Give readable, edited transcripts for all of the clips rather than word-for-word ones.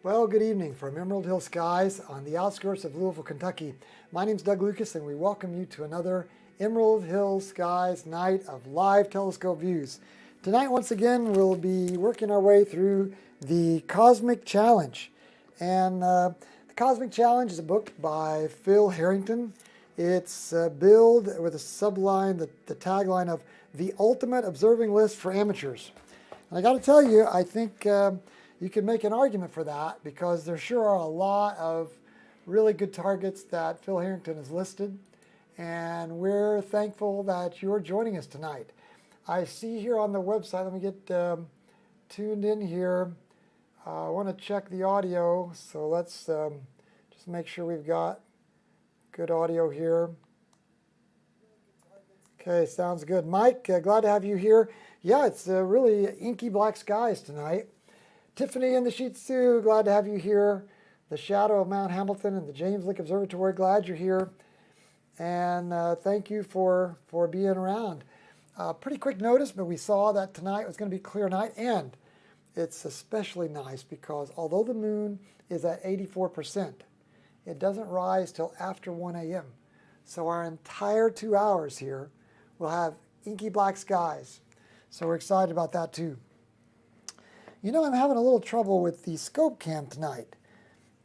Well, good evening from Emerald Hill Skies on the outskirts of Louisville, Kentucky. My name is Doug Lucas, and we welcome you to another Emerald Hill Skies night of live telescope views. Tonight, once again, we'll be working our way through the Cosmic Challenge. And the Cosmic Challenge is a book by Phil Harrington. It's billed with a subline, the tagline of the ultimate observing list for amateurs. And I got to tell you, I think you can make an argument for that because there sure are a lot of really good targets that Phil Harrington has listed. And we're thankful that you're joining us tonight. I see here on the website, let me get tuned in here. I want to check the audio, so let's just make sure we've got good audio here. Okay, sounds good. Mike, glad to have you here. Yeah, it's really inky black skies tonight. Tiffany in the sheets too, glad to have you here. The shadow of Mount Hamilton and the James Lick Observatory, glad you're here. And thank you for being around. Pretty quick notice, but we saw that tonight was going to be a clear night, and it's especially nice because although the moon is at 84%, it doesn't rise till after 1 a.m. So our entire 2 hours here will have inky black skies. So we're excited about that too. You know, I'm having a little trouble with the scope cam tonight.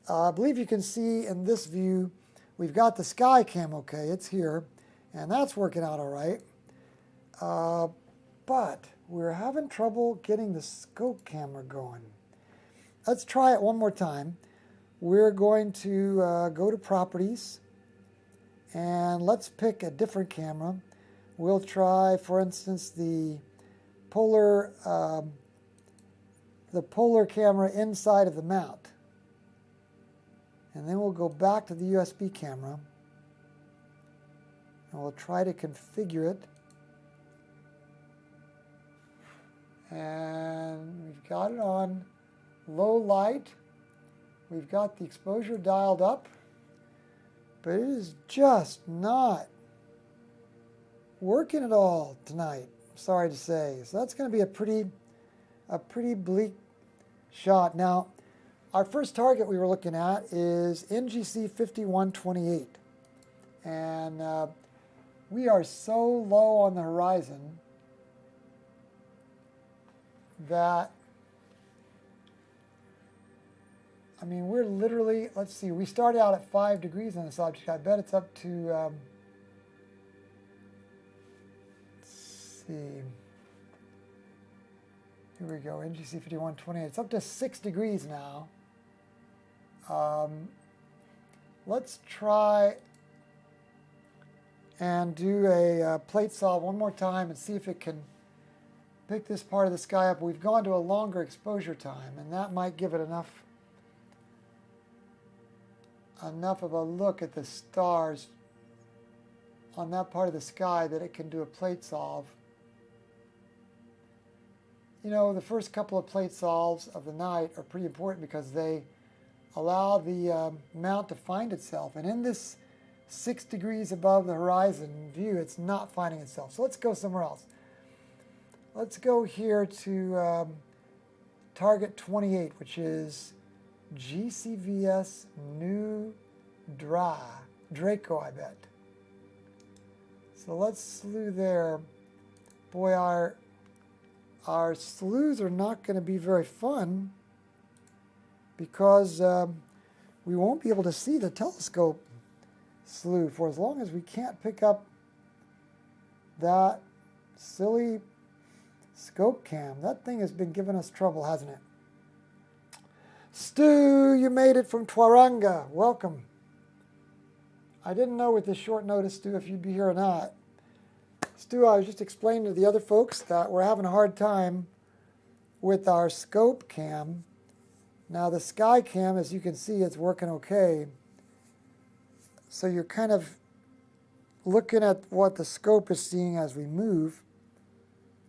I believe you can see in this view, we've got the sky cam okay, it's here, and that's working out all right. But we're having trouble getting the scope camera going. Let's try it one more time. We're going to go to Properties, and let's pick a different camera. We'll try, for instance, the polar camera inside of the mount. And then we'll go back to the USB camera, and we'll try to configure it. And we've got it on low light. We've got the exposure dialed up, but it is just not working at all tonight, I'm sorry to say. So that's going to be a pretty bleak shot. Now, our first target we were looking at is NGC 5128. And we are so low on the horizon that, I mean, we're literally, let's see, we started out at 5 degrees on this object. I bet it's up to, let's see, here we go, NGC 5128. It's up to 6 degrees now. Let's try and do a plate solve one more time and see if it can pick this part of the sky up. We've gone to a longer exposure time, and that might give it enough of a look at the stars on that part of the sky that it can do a plate solve. You know, the first couple of plate solves of the night are pretty important because they allow the mount to find itself. And in this 6 degrees above the horizon view, it's not finding itself. So let's go somewhere else. Let's go here to target 28, which is GCVS New Draco, I bet. So let's slew there. Boy, our slews are not going to be very fun because we won't be able to see the telescope slew for as long as we can't pick up that silly scope cam. That thing has been giving us trouble, hasn't it? Stu, you made it from Twaranga. Welcome. I didn't know with this short notice, Stu, if you'd be here or not. Stu, I was just explaining to the other folks that we're having a hard time with our scope cam. Now the sky cam, as you can see, it's working okay. So you're kind of looking at what the scope is seeing as we move.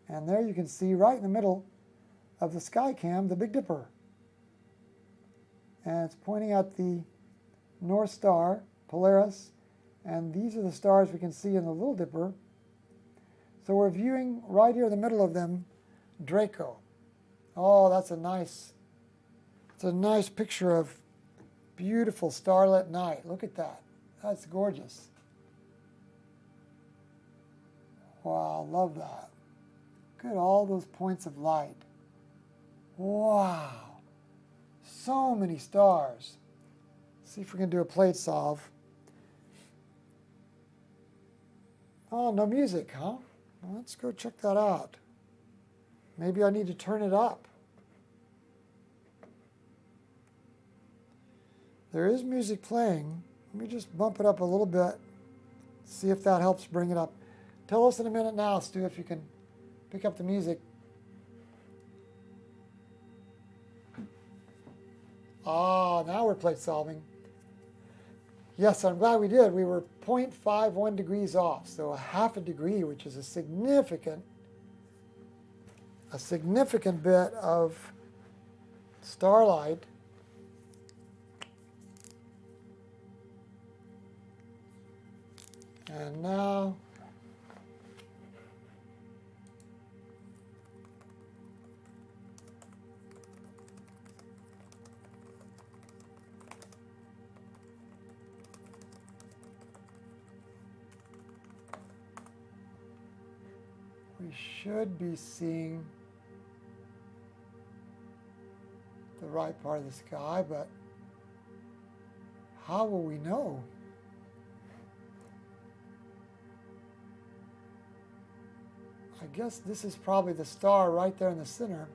And there you can see right in the middle of the sky cam, the Big Dipper. And it's pointing at the North Star, Polaris, and these are the stars we can see in the Little Dipper. So we're viewing right here in the middle of them, Draco. Oh, that's a nice a nice picture of beautiful starlit night. Look at that. That's gorgeous. Wow, love that. Look at all those points of light. Wow. So many stars. See if we can do a plate solve. Oh, no music, huh? Well, let's go check that out. Maybe I need to turn it up. There is music playing. Let me just bump it up a little bit. See if that helps bring it up. Tell us in a minute now, Stu, if you can pick up the music. Ah, now we're plate solving. Yes, I'm glad we did. We were 0.51 degrees off, so a half a degree, which is a significant bit of starlight. And now we should be seeing the right part of the sky, but how will we know? I guess this is probably the star right there in the center.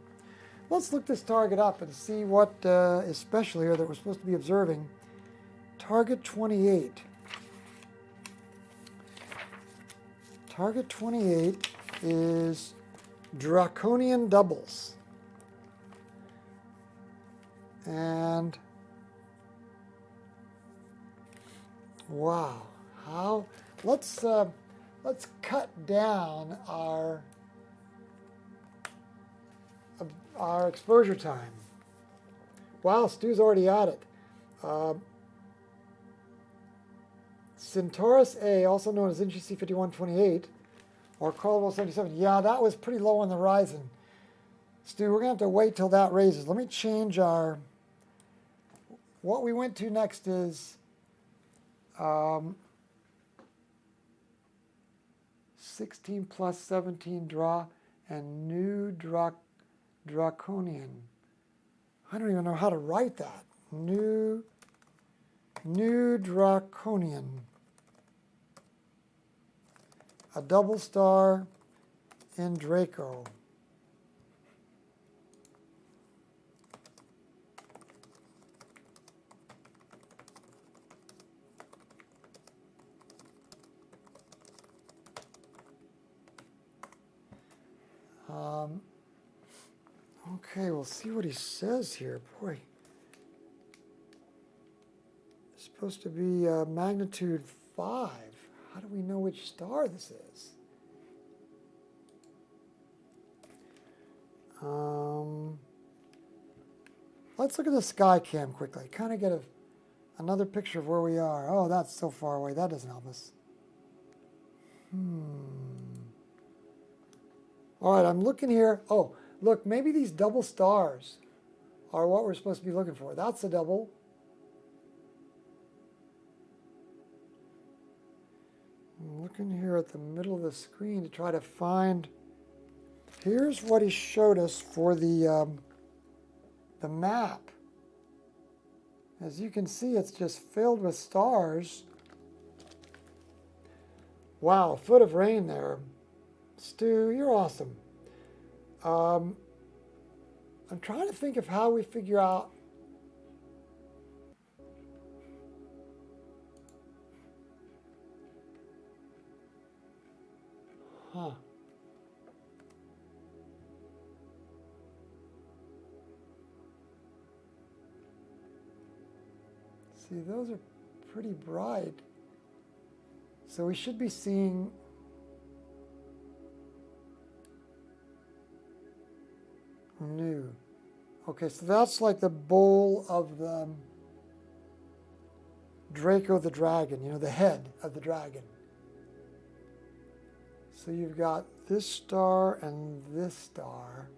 Let's look this target up and see what is special here that we're supposed to be observing. Target 28. Target 28 is Draconian doubles. And wow, how, let's cut down our exposure time. Wow, Stu's already at it. Centaurus A, also known as NGC 5128, or Caldwell 77. Yeah, that was pretty low on the horizon. Stu, we're going to have to wait till that raises. Let me change our... What we went to next is 16 plus 17 draw and new draconian. I don't even know how to write that. New draconian. A double star in Draco. Okay, we'll see what he says here. Boy, it's supposed to be magnitude 5. How do we know which star this is? Let's look at the sky cam quickly. Kind of get another picture of where we are. Oh, that's so far away. That doesn't help us. All right, I'm looking here. Oh, look, maybe these double stars are what we're supposed to be looking for. That's a double. I'm looking here at the middle of the screen to try to find. Here's what he showed us for the map. As you can see, it's just filled with stars. Wow, a foot of rain there. Stu, you're awesome. I'm trying to think of how we figure out See, those are pretty bright. So we should be seeing new. Okay, so that's like the bowl of the Draco the dragon, you know, the head of the dragon. So you've got this star and this star.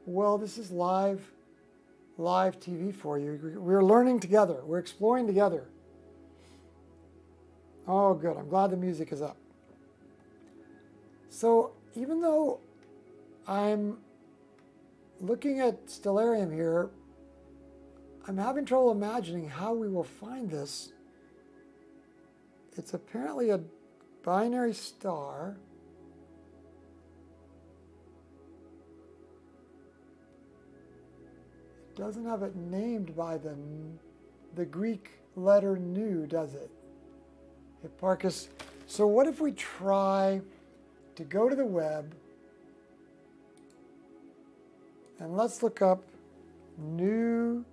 Well, this is live TV for you. We're learning together. We're exploring together. Oh, good. I'm glad the music is up. So even though I'm looking at Stellarium here, I'm having trouble imagining how we will find this. It's apparently a binary star. It doesn't have it named by the Greek letter nu, does it? Hipparchus. So what if we try to go to the web and let's look up new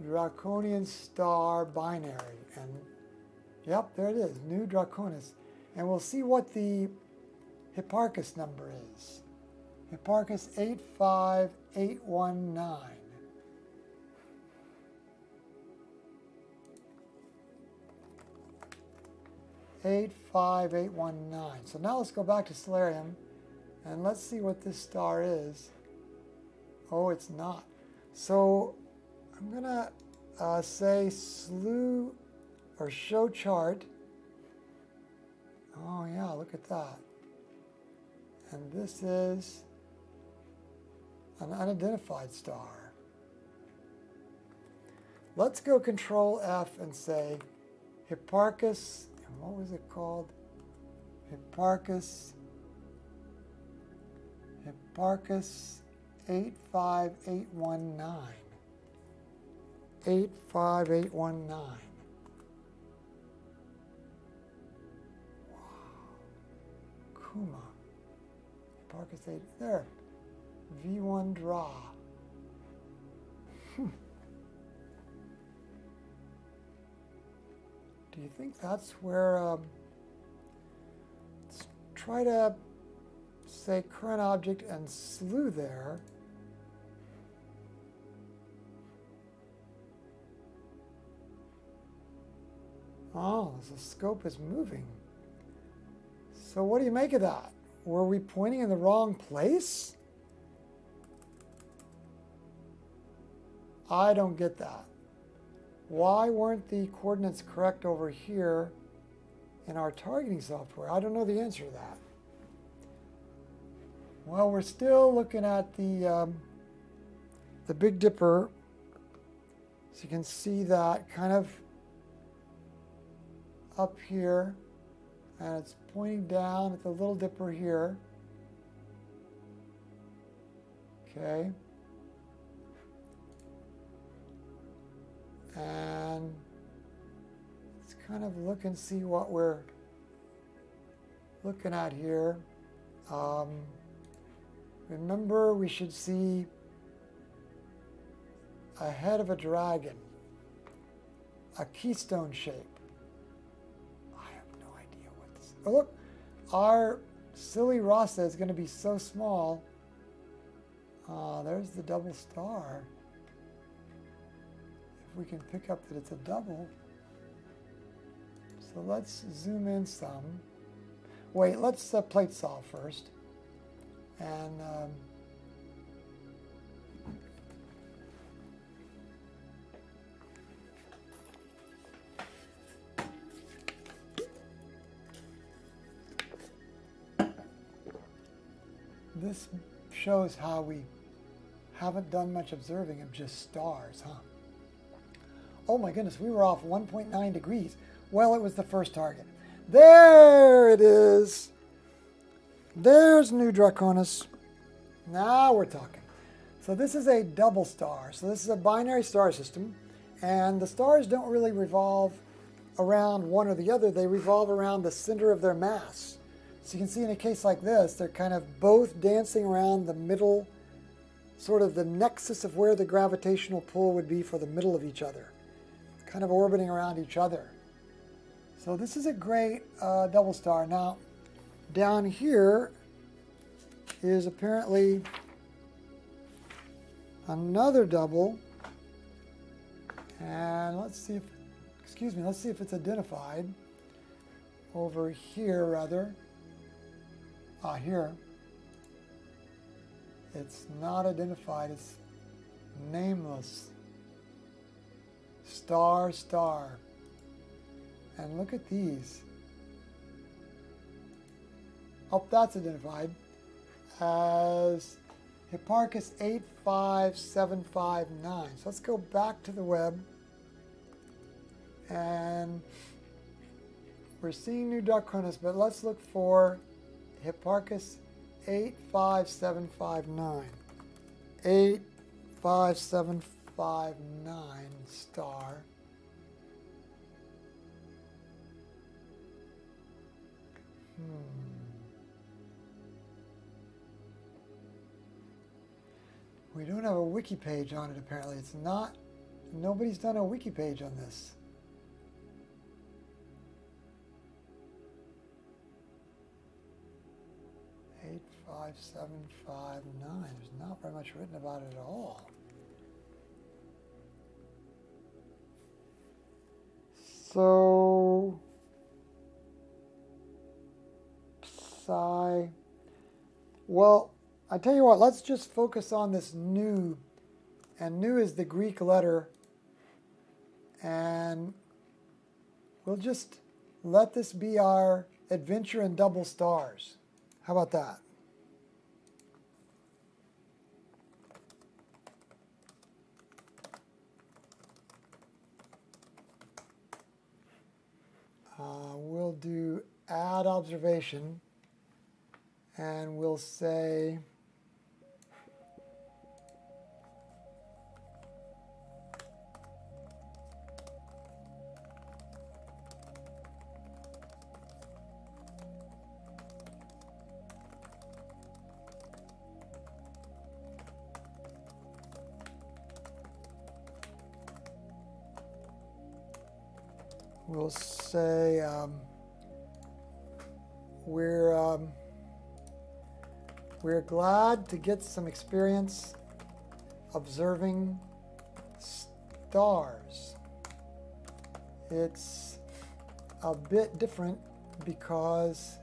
Draconian star binary, and yep, there it is, new Draconis, and we'll see what the Hipparchus number is. Hipparchus 85819. So now let's go back to Stellarium and let's see what this star is. Oh, it's not. So I'm gonna say slew or show chart. Oh yeah, look at that. And this is an unidentified star. Let's go Control F and say Hipparchus, and what was it called? Hipparchus 85819. 85819. Wow. Kuma. Hipparchus 8. There. V1 draw. Do you think that's where, let's try to say current object and slew there. Oh, the scope is moving. So what do you make of that? Were we pointing in the wrong place? I don't get that. Why weren't the coordinates correct over here in our targeting software? I don't know the answer to that. Well, we're still looking at the Big Dipper. So you can see that kind of up here, and it's pointing down at the Little Dipper here. Okay. And let's kind of look and see what we're looking at here. Remember, we should see a head of a dragon, a keystone shape. I have no idea what this is. Oh, look, our silly RASA is going to be so small. There's the double star. If we can pick up that it's a double. So let's zoom in some. Wait, let's plate solve first. And this shows how we haven't done much observing of just stars, huh? Oh my goodness, we were off 1.9 degrees. Well, it was the first target. There it is. There's New Draconis. Now we're talking. So this is a double star. So this is a binary star system. And the stars don't really revolve around one or the other. They revolve around the center of their mass. So you can see in a case like this, they're kind of both dancing around the middle, sort of the nexus of where the gravitational pull would be for the middle of each other. Kind of orbiting around each other. So this is a great double star. Now, down here is apparently another double, and let's see if, let's see if it's identified over here, rather. Here. It's not identified. It's nameless. Star, star. And look at these. Oh, that's identified as Hipparchus 85759. So let's go back to the web. And we're seeing New Draconis, but let's look for Hipparchus 85759. 85759 star. We don't have a wiki page on it apparently. It's not, nobody's done a wiki page on this. Eight, 5759. There's not very much written about it at all. So, psi. Well, I tell you what, let's just focus on this nu. And nu is the Greek letter. And we'll just let this be our adventure in double stars. How about that? We'll do add observation, and we'll say we're glad to get some experience observing stars. It's a bit different because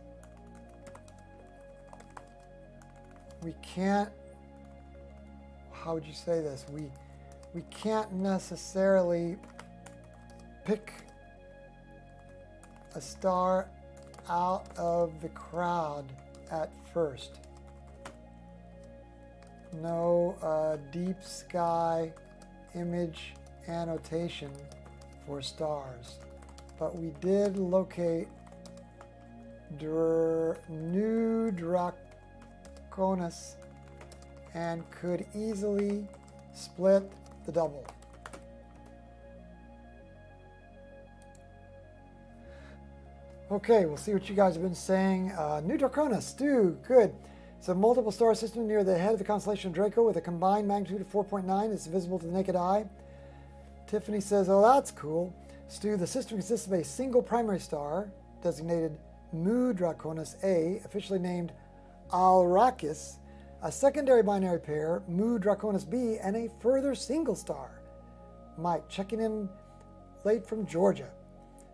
we can't, how would you say this? We can't necessarily pick a star out of the crowd at first. No deep sky image annotation for stars. But we did locate New Draconis and could easily split the double. Okay, we'll see what you guys have been saying. New Draconis, Stu, good. It's a multiple star system near the head of the constellation Draco with a combined magnitude of 4.9. It's visible to the naked eye. Tiffany says, oh, that's cool. Stu, the system consists of a single primary star, designated Mu Draconis A, officially named Alrakis, a secondary binary pair, Mu Draconis B, and a further single star. Mike, checking in late from Georgia.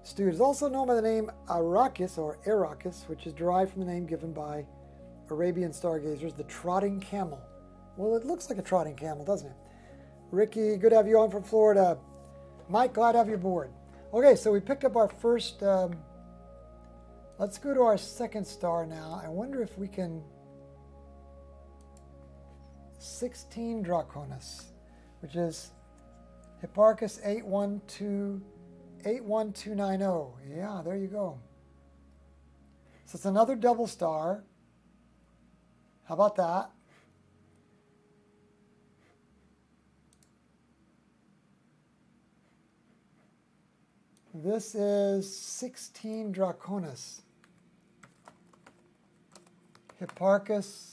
Stu is also known by the name Arrakis, or Arrakis, which is derived from the name given by Arabian stargazers, the trotting camel. Well, it looks like a trotting camel, doesn't it? Ricky, good to have you on from Florida. Mike, glad to have you aboard. Okay, so we picked up our first, let's go to our second star now. I wonder if we can, 16 Draconis, which is Hipparchus 81290. Yeah, there you go. So it's another double star. How about that? This is 16 Draconis. Hipparchus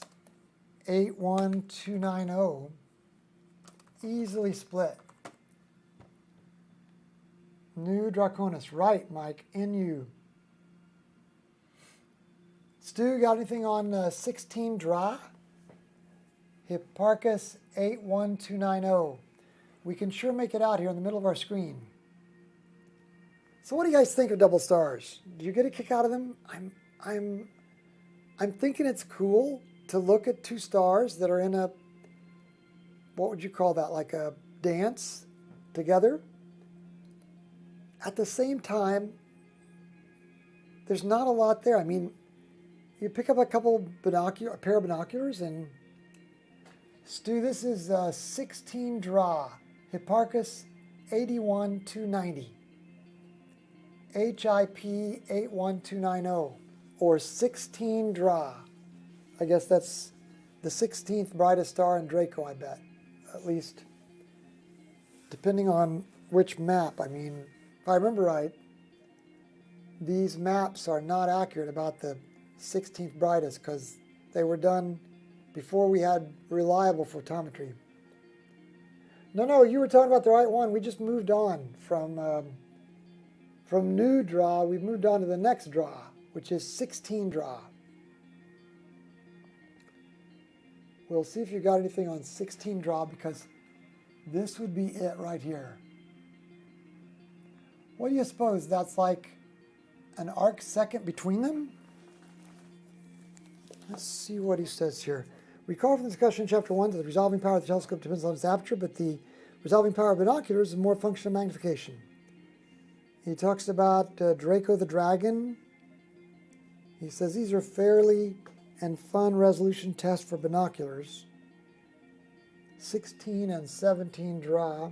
81290. Easily split. New Draconis. Right, Mike. NU. Stu, got anything on 16 Dra? Hipparchus 81290. We can sure make it out here in the middle of our screen. So what do you guys think of double stars? Do you get a kick out of them? I'm thinking it's cool. to look at two stars that are in a, what would you call that, like a dance together. At the same time, there's not a lot there. I mean, you pick up a pair of binoculars, and Stu, this is 16 DRA, Hipparchus 81290, HIP 81290, or 16 DRA. I guess that's the 16th brightest star in Draco, I bet, at least, depending on which map. I mean, if I remember right, these maps are not accurate about the 16th brightest because they were done before we had reliable photometry. No, you were talking about the right one. We just moved on from new DRA. We've moved on to the next DRA, which is 16 DRA. We'll see if you got anything on 16 DRA, because this would be it right here. What do you suppose? That's like an arc second between them? Let's see what he says here. Recall from the discussion in Chapter 1 that the resolving power of the telescope depends on its aperture, but the resolving power of binoculars is more a function of magnification. He talks about Draco the Dragon. He says these are fairly and fun resolution tests for binoculars. 16 and 17 DRA.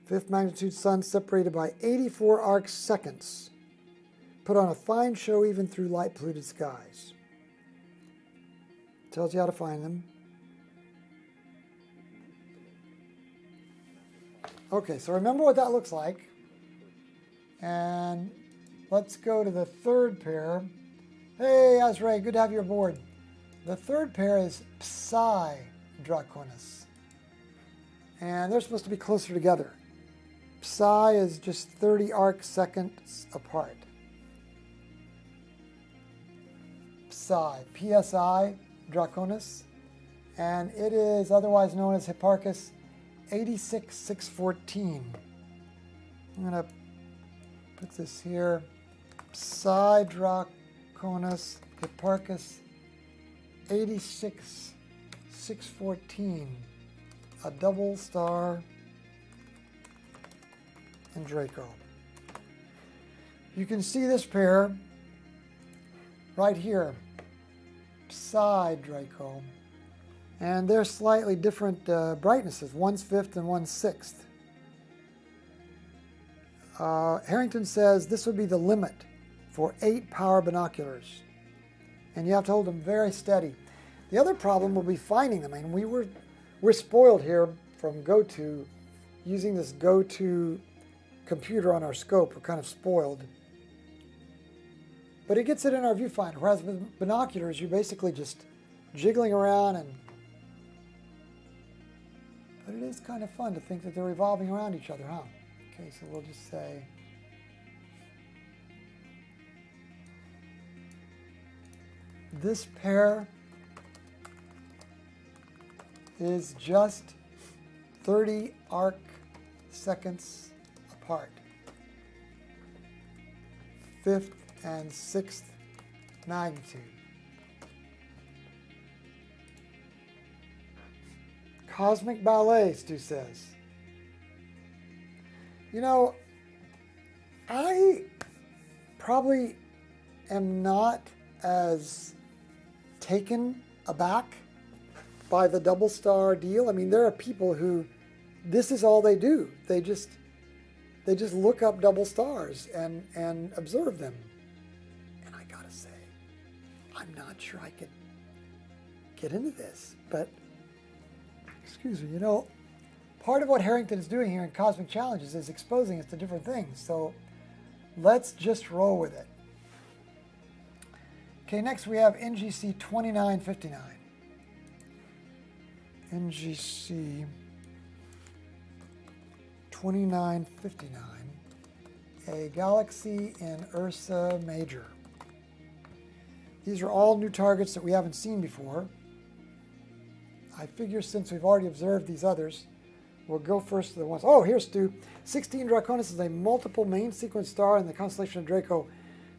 Fifth magnitude sun separated by 84 arc seconds. Put on a fine show even through light polluted skies. Tells you how to find them. Okay, so remember what that looks like. And let's go to the third pair. Hey, Azrae, good to have you aboard. The third pair is Psi Draconis. And they're supposed to be closer together. Psi is just 30 arc seconds apart. Psi, PSI Draconis, and it is otherwise known as Hipparchus 86614. I'm going to put this here. Psi Draconis Hipparchus 86614, a double star in Draco. You can see this pair right here, Psi Draco, and they're slightly different brightnesses. One's 5th and one's 6th. Harrington says this would be the limit for 8 power binoculars, and you have to hold them very steady. The other problem will be finding them. I mean, we're spoiled here from GoTo, using this GoTo computer on our scope. We're kind of spoiled. But it gets it in our viewfinder, whereas with binoculars, you're basically just jiggling around, but it is kind of fun to think that they're revolving around each other, huh? Okay, so we'll just say this pair is just 30 arc seconds apart. 5th and 6th magnitude. Cosmic ballet, Stu says. You know, I probably am not as taken aback by the double star deal. I mean, there are people who this is all they do. They just look up double stars and observe them. And I gotta say, I'm not sure I could get into this, but excuse me, you know, part of what Harrington is doing here in Cosmic Challenges is exposing us to different things. So let's just roll with it. Okay, next we have NGC 2959. NGC 2959, a galaxy in Ursa Major. These are all new targets that we haven't seen before. I figure since we've already observed these others, we'll go first to the ones. Oh, here's Stu. 16 Draconis is a multiple main sequence star in the constellation of Draco.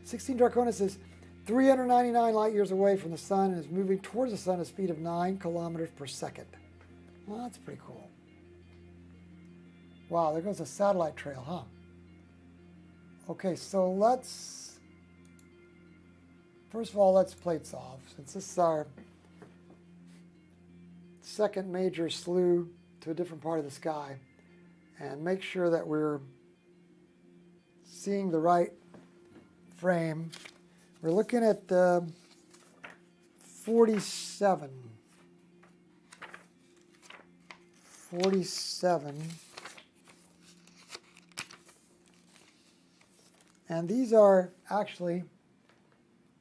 16 Draconis is 399 light years away from the sun and is moving towards the sun at a speed of 9 kilometers per second. Well, that's pretty cool. Wow, there goes a satellite trail, huh? Okay, so first of all, let's plate solve. Since this is our second major slew to a different part of the sky, and make sure that we're seeing the right frame. We're looking at 47. 47. And these are actually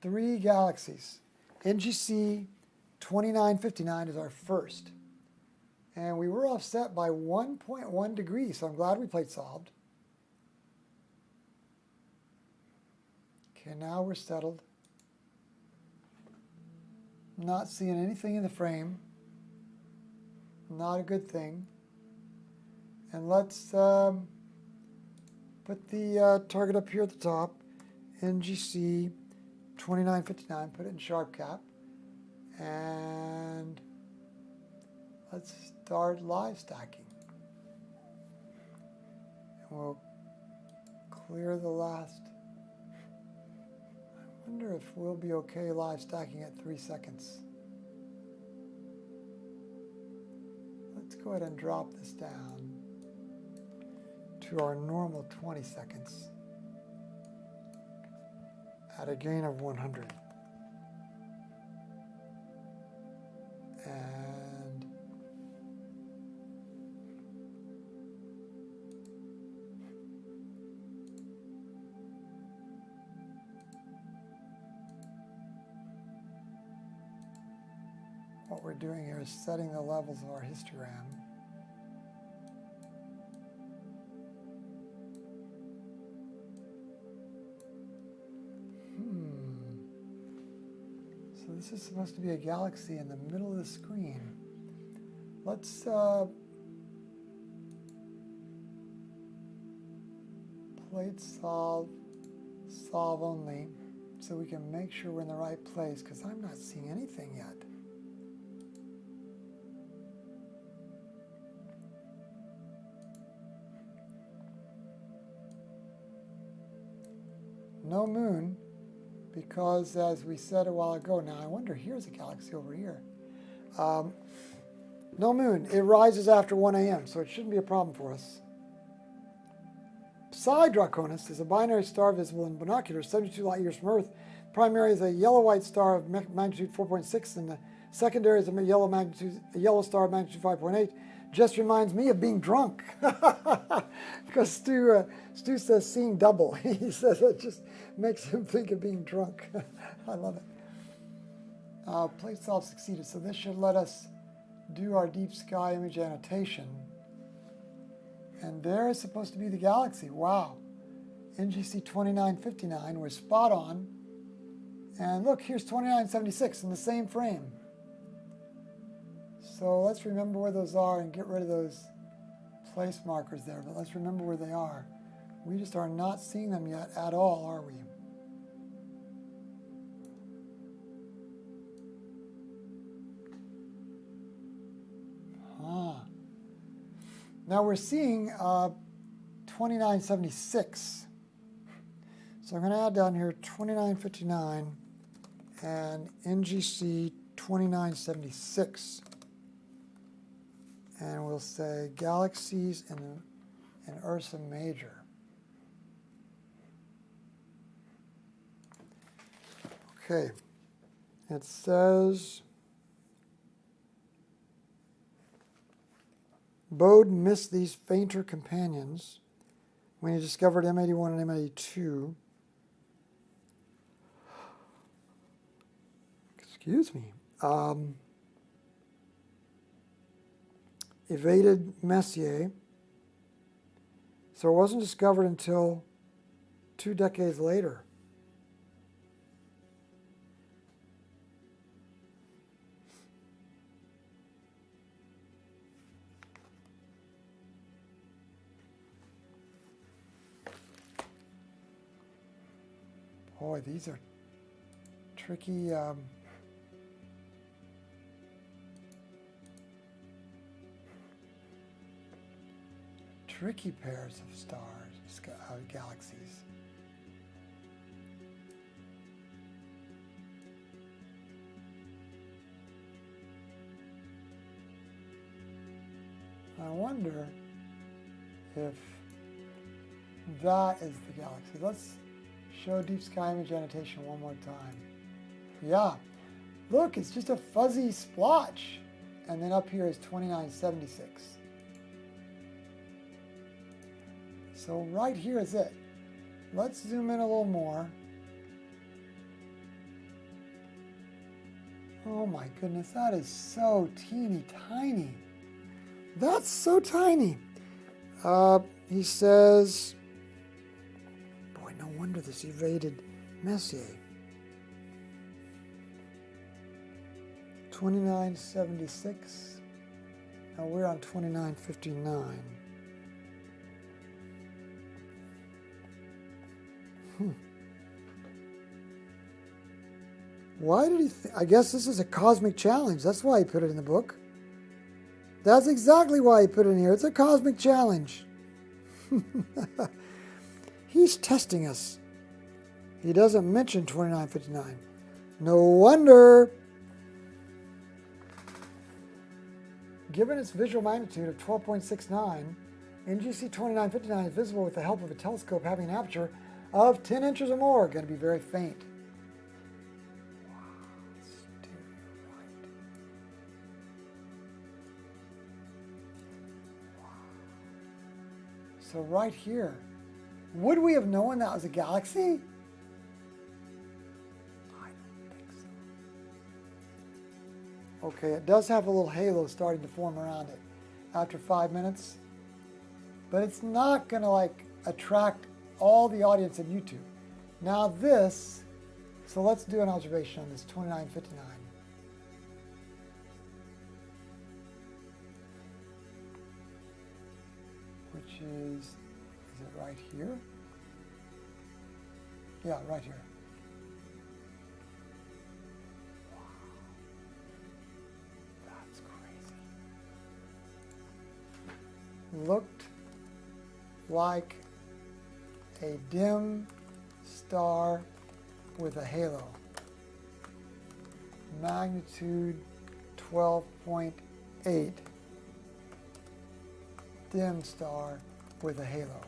3 galaxies. NGC 2959 is our first. And we were offset by 1.1 degrees, so I'm glad we plate solved. Okay, now we're settled. Not seeing anything in the frame. Not a good thing. And let's put the target up here at the top, NGC 2959, put it in sharp cap, and let's start live stacking. And we'll clear the last. I wonder if we'll be okay live stacking at 3 seconds. Let's go ahead and drop this down to our normal 20 seconds at a gain of 100. And what we're doing here is setting the levels of our histogram. So this is supposed to be a galaxy in the middle of the screen. Let's plate solve only, so we can make sure we're in the right place, because I'm not seeing anything yet. No moon, because as we said a while ago, now I wonder, here's a galaxy over here. No moon. It rises after 1 a.m., so it shouldn't be a problem for us. Psi Draconis is a binary star visible in binoculars 72 light years from Earth. Primary is a yellow-white star of magnitude 4.6, and the secondary is a yellow star of magnitude 5.8. Just reminds me of being drunk, because Stu says seeing double. He says it just makes him think of being drunk. I love it. Plate solve succeeded, so this should let us do our deep sky image annotation. And there is supposed to be the galaxy. Wow. NGC 2959, we're spot on. And look, here's 2976 in the same frame. So let's remember where those are and get rid of those place markers there. But let's remember where they are. We just are not seeing them yet at all, are we? Now we're seeing 2976. So I'm going to add down here 2959 and NGC 2976. And we'll say galaxies in Ursa Major. Okay. It says Bode missed these fainter companions when he discovered M81 and M82. Excuse me. Evaded Messier. So it wasn't discovered until 2 decades later. Boy, these are tricky tricky pairs of stars, galaxies. I wonder if that is the galaxy. Let's show deep sky image annotation one more time. Yeah, look, it's just a fuzzy splotch. And then up here is 2976. So right here is it. Let's zoom in a little more. Oh my goodness, that is so teeny tiny. That's so tiny. He says, boy, no wonder this evaded Messier. 2976. Now we're on 2959. Why did he I guess this is a cosmic challenge. That's why he put it in the book. That's exactly why he put it in here. It's a cosmic challenge. He's testing us. He doesn't mention 2959. No wonder. Given its visual magnitude of 12.69, NGC 2959 is visible with the help of a telescope having an aperture of 10 inches or more. Going to be very faint. So right here, would we have known that was a galaxy? I don't think so. Okay, it does have a little halo starting to form around it after 5 minutes, but it's not going to like attract all the audience of YouTube. Now this, so let's do an observation on this 2959. Which is it right here? Yeah, right here. Wow. That's crazy. Looked like a dim star with a halo. Magnitude 12.8. Dim star with a halo.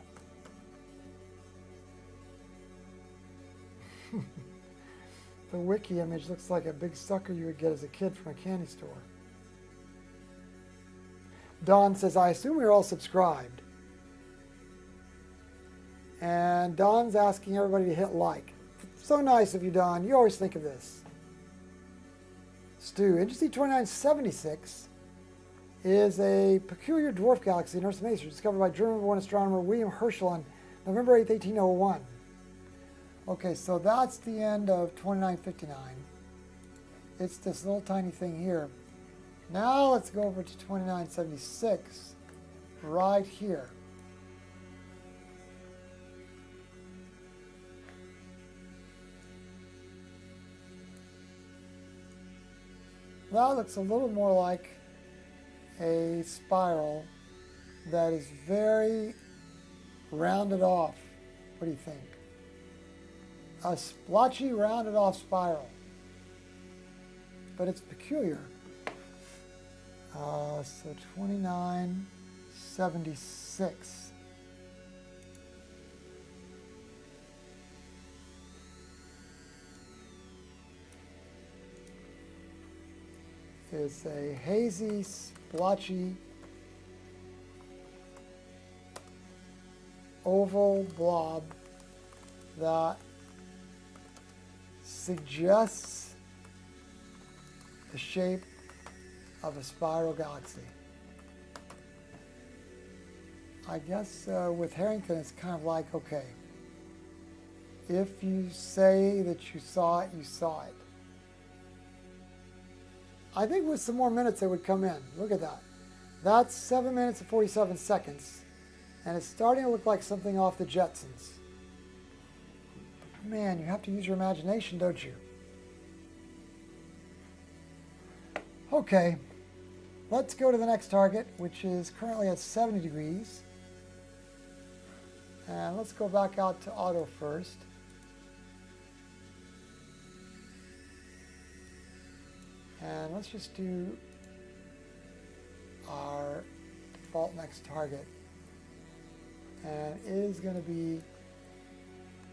The wiki image looks like a big sucker you would get as a kid from a candy store. Don says, I assume we're all subscribed. And Don's asking everybody to hit like. So nice of you, Don. You always think of this. Stu, NGC 2976 is a peculiar dwarf galaxy in Earth's matrix discovered by German-born astronomer William Herschel on November 8, 1801. Okay, so that's the end of 2959. It's this little tiny thing here. Now let's go over to 2976, right here. That looks a little more like a spiral that is very rounded off. What do you think? A splotchy, rounded off spiral. But it's peculiar. So 2976. It's a hazy, splotchy, oval blob that suggests the shape of a spiral galaxy. I guess with Harrington it's kind of like, okay, if you say that you saw it, you saw it. I think with some more minutes they would come in. Look at that. That's 7 minutes and 47 seconds. And it's starting to look like something off the Jetsons. Man, you have to use your imagination, don't you? Okay, let's go to the next target, which is currently at 70 degrees. And let's go back out to auto first. And let's just do our default next target. And it is going to be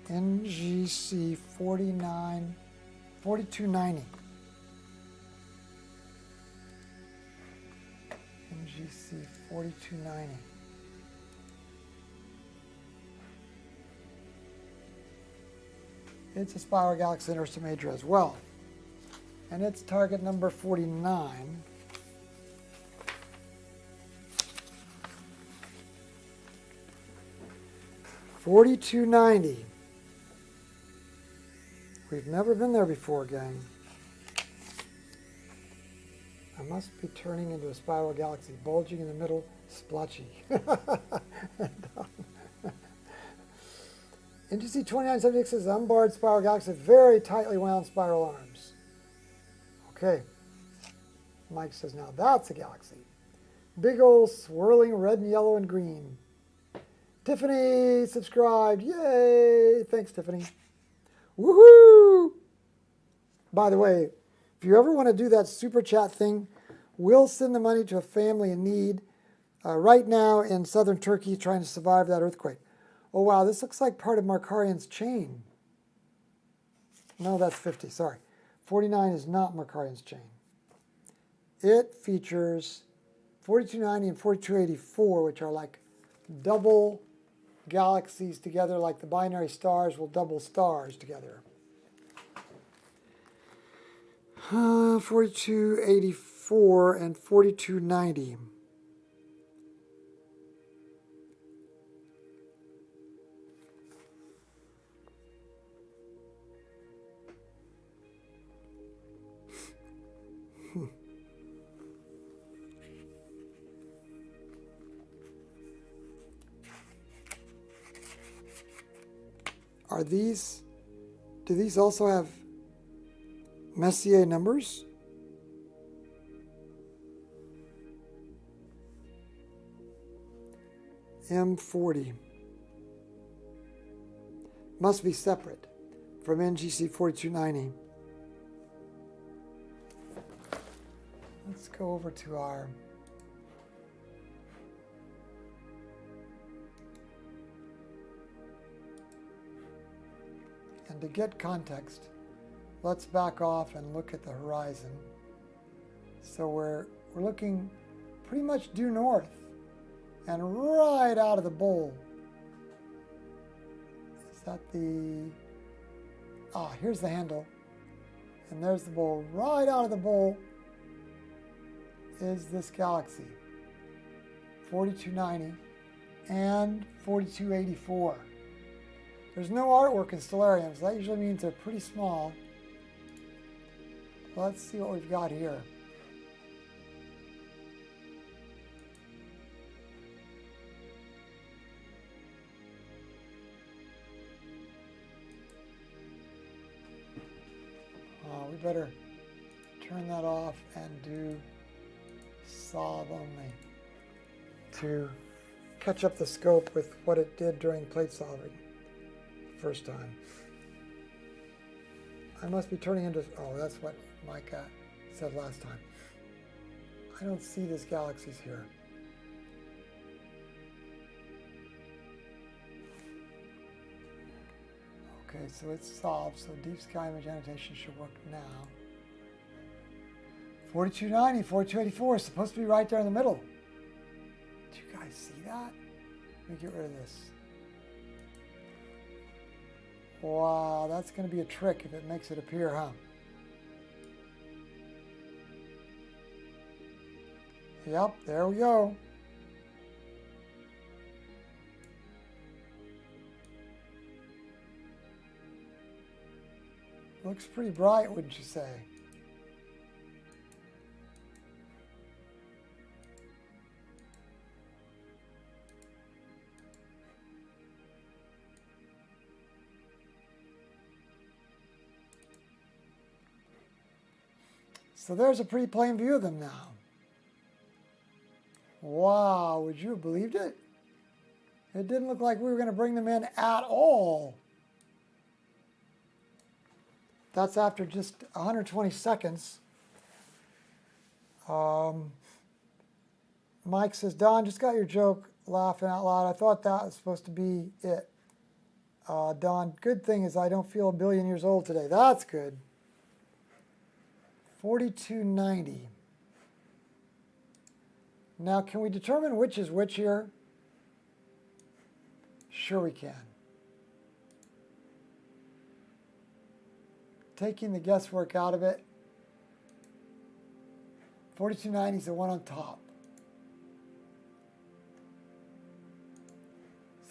NGC 4290. NGC 4290. It's a spiral galaxy in Ursa Major as well. And it's target number 49. $42.90. We've never been there before, gang. I must be turning into a spiral galaxy, bulging in the middle, splotchy. NGC 2976 is an unbarred spiral galaxy with very tightly wound spiral arms. Okay. Mike says, now that's a galaxy. Big old swirling red and yellow and green. Tiffany subscribed. Yay! Thanks, Tiffany. Woohoo! By the way, if you ever want to do that super chat thing, we'll send the money to a family in need right now in southern Turkey trying to survive that earthquake. Oh, wow, this looks like part of Markarian's chain. No, that's 50, sorry. 49 is not Markarian's chain. It features 4290 and 4284, which are like double galaxies together, like the binary stars will double stars together. 4284 and 4290. Do these also have Messier numbers? M40. Must be separate from NGC 4290. Let's go over to our and to get context, let's back off and look at the horizon. So we're looking pretty much due north and right out of the bowl. Is that the... Ah, here's the handle. And there's the bowl. Right out of the bowl is this galaxy. 4290 and 4284. There's no artwork in stellariums. That usually means they're pretty small. Let's see what we've got here. We better turn that off and do solve only to catch up the scope with what it did during plate solving first time. I must be turning into... Oh, that's what Mike said last time. I don't see these galaxies here. Okay, so it's solved, so deep sky image annotation should work now. 4290, 4284 is supposed to be right there in the middle. Do you guys see that? Let me get rid of this. Wow, that's going to be a trick if it makes it appear, huh? Yep, there we go. Looks pretty bright, wouldn't you say? So there's a pretty plain view of them now. Wow, would you have believed it? It didn't look like we were going to bring them in at all. That's after just 120 seconds. Mike says, Don, just got your joke laughing out loud. I thought that was supposed to be it. Don, good thing is I don't feel a billion years old today. That's good. 4290. Now, can we determine which is which here? Sure we can. Taking the guesswork out of it, 4290 is the one on top.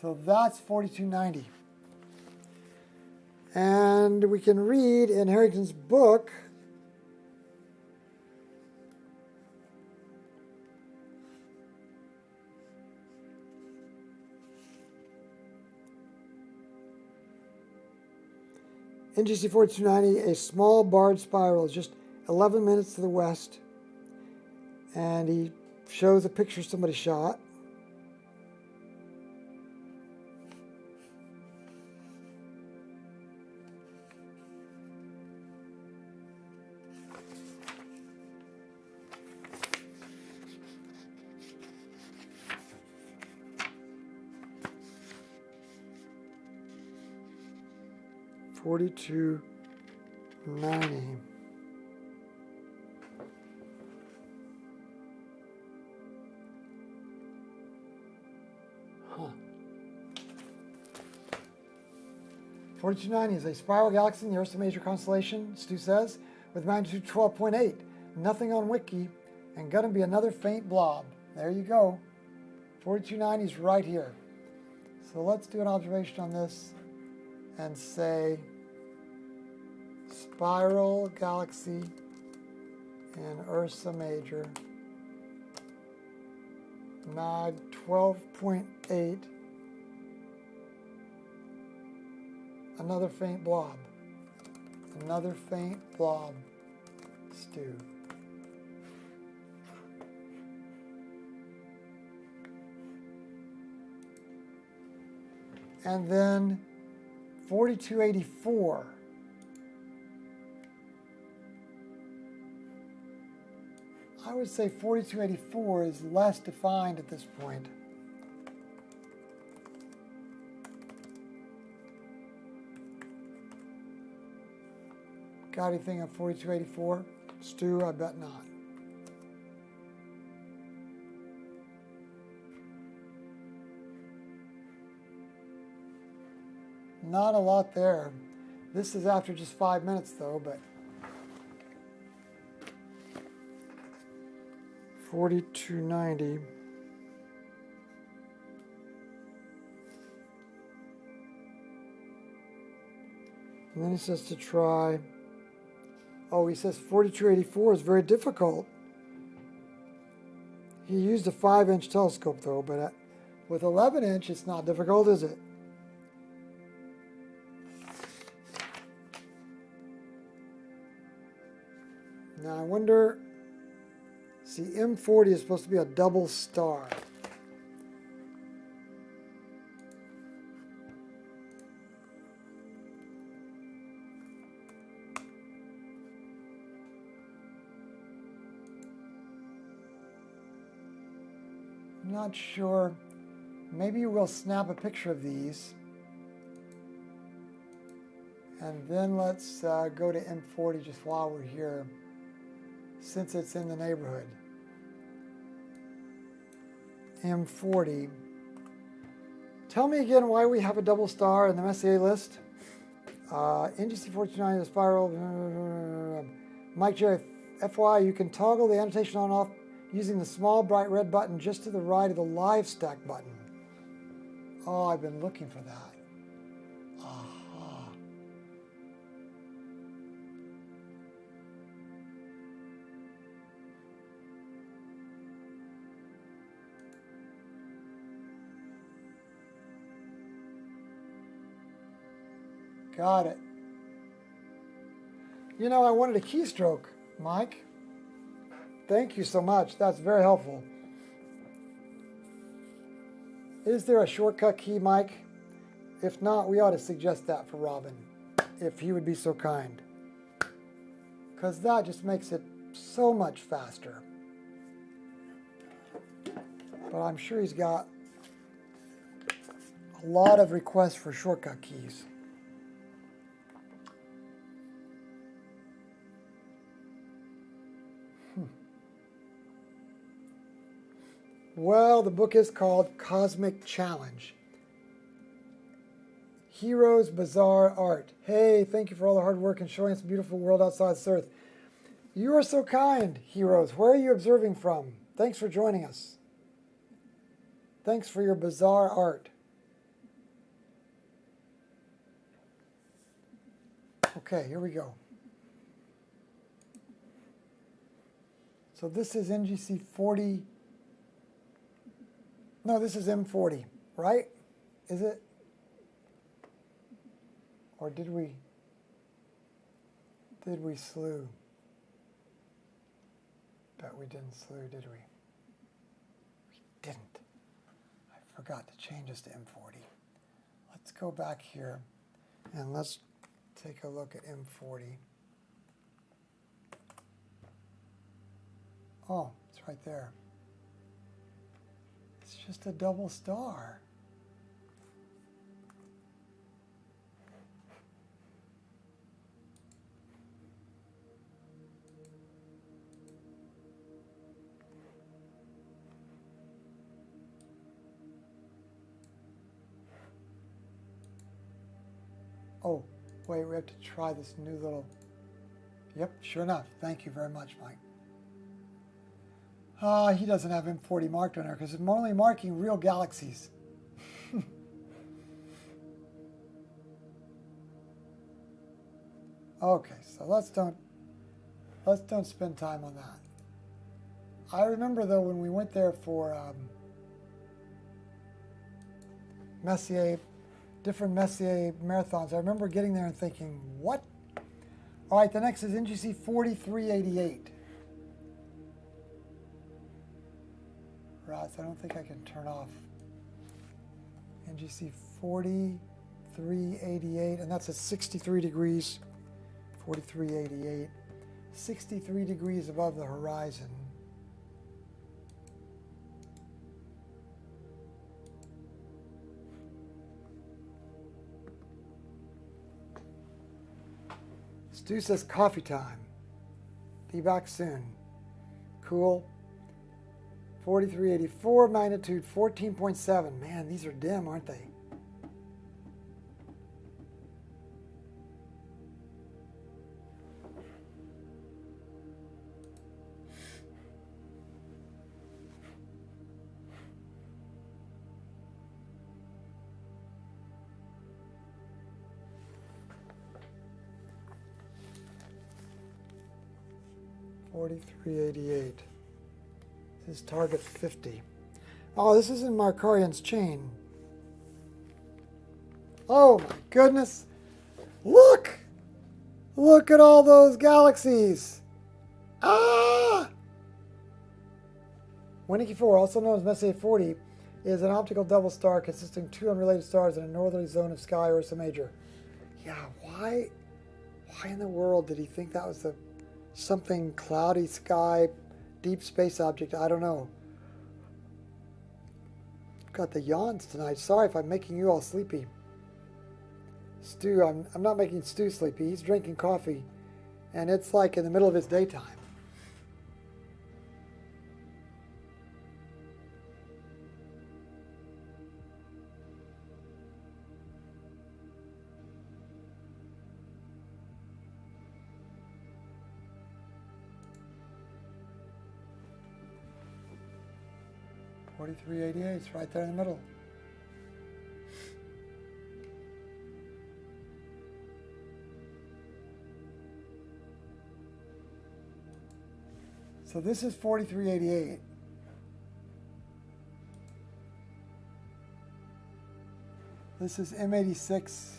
So that's 4290. And we can read in Harrington's book NGC 4290, a small barred spiral is just 11 minutes to the west. And he shows a picture somebody shot. $42.90. Huh. 4290 is a spiral galaxy in the Ursa Major constellation, Stu says, with magnitude 12.8. Nothing on Wiki, and gonna be another faint blob. There you go. 4290 is right here. So let's do an observation on this and say spiral galaxy in Ursa Major, mag 12.8, another faint blob, Stu. And then 4284. I would say 4284 is less defined at this point. Got anything on 4284? Stu, I bet not. Not a lot there. This is after just 5 minutes though, but 4290. And then he says to try, oh, he says 4284 is very difficult. He used a 5-inch telescope though, but with 11-inch it's not difficult, is it? Now I wonder, see, M40 is supposed to be a double star. I'm not sure. Maybe we'll snap a picture of these. And then let's go to M40 just while we're here, since it's in the neighborhood. M40. Tell me again why we have a double star in the Messier list. NGC 429 is spiral. Mike Jerry, FYI, you can toggle the annotation on and off using the small bright red button just to the right of the live stack button. Oh, I've been looking for that. Aha. Got it. You know, I wanted a keystroke, Mike. Thank you so much. That's very helpful. Is there a shortcut key, Mike? If not, we ought to suggest that for Robin, if he would be so kind. Because that just makes it so much faster. But I'm sure he's got a lot of requests for shortcut keys. Well, the book is called Cosmic Challenge. Heroes Bizarre Art. Hey, thank you for all the hard work and showing us a beautiful world outside this Earth. You are so kind, Heroes. Where are you observing from? Thanks for joining us. Thanks for your bizarre art. Okay, here we go. So this is NGC 40. No, this is M40, right? Is it? Or did we slew? Bet we didn't slew, did we? We didn't. I forgot to change this to M40. Let's go back here and let's take a look at M40. Oh, it's right there. It's just a double star. Oh, wait, we have to try this new little... Yep, sure enough. Thank you very much, Mike. He doesn't have M40 marked on there because I'm only marking real galaxies. Okay, so let's don't spend time on that. I remember though when we went there for different Messier marathons, I remember getting there and thinking, what? All right, the next is NGC 4388. Right, so I don't think I can turn off NGC 4388, and that's at 63 degrees, 4388, 63 degrees above the horizon. Stu says coffee time. Be back soon. Cool. 4384, magnitude 14.7. Man, these are dim, aren't they? $43.88. This is target 50. Oh, this is in Markarian's chain. Oh my goodness. Look! Look at all those galaxies. Ah! Winnicky 4, also known as Messier 40, is an optical double star consisting of two unrelated stars in a northerly zone of sky, Ursa Major. Yeah, why in the world did he think that was something cloudy sky, deep space object? I don't know. Got the yawns tonight. Sorry if I'm making you all sleepy. Stu, I'm not making Stu sleepy. He's drinking coffee, and it's like in the middle of his daytime. $43.88, it's right there in the middle. So this is $43.88. This is M86.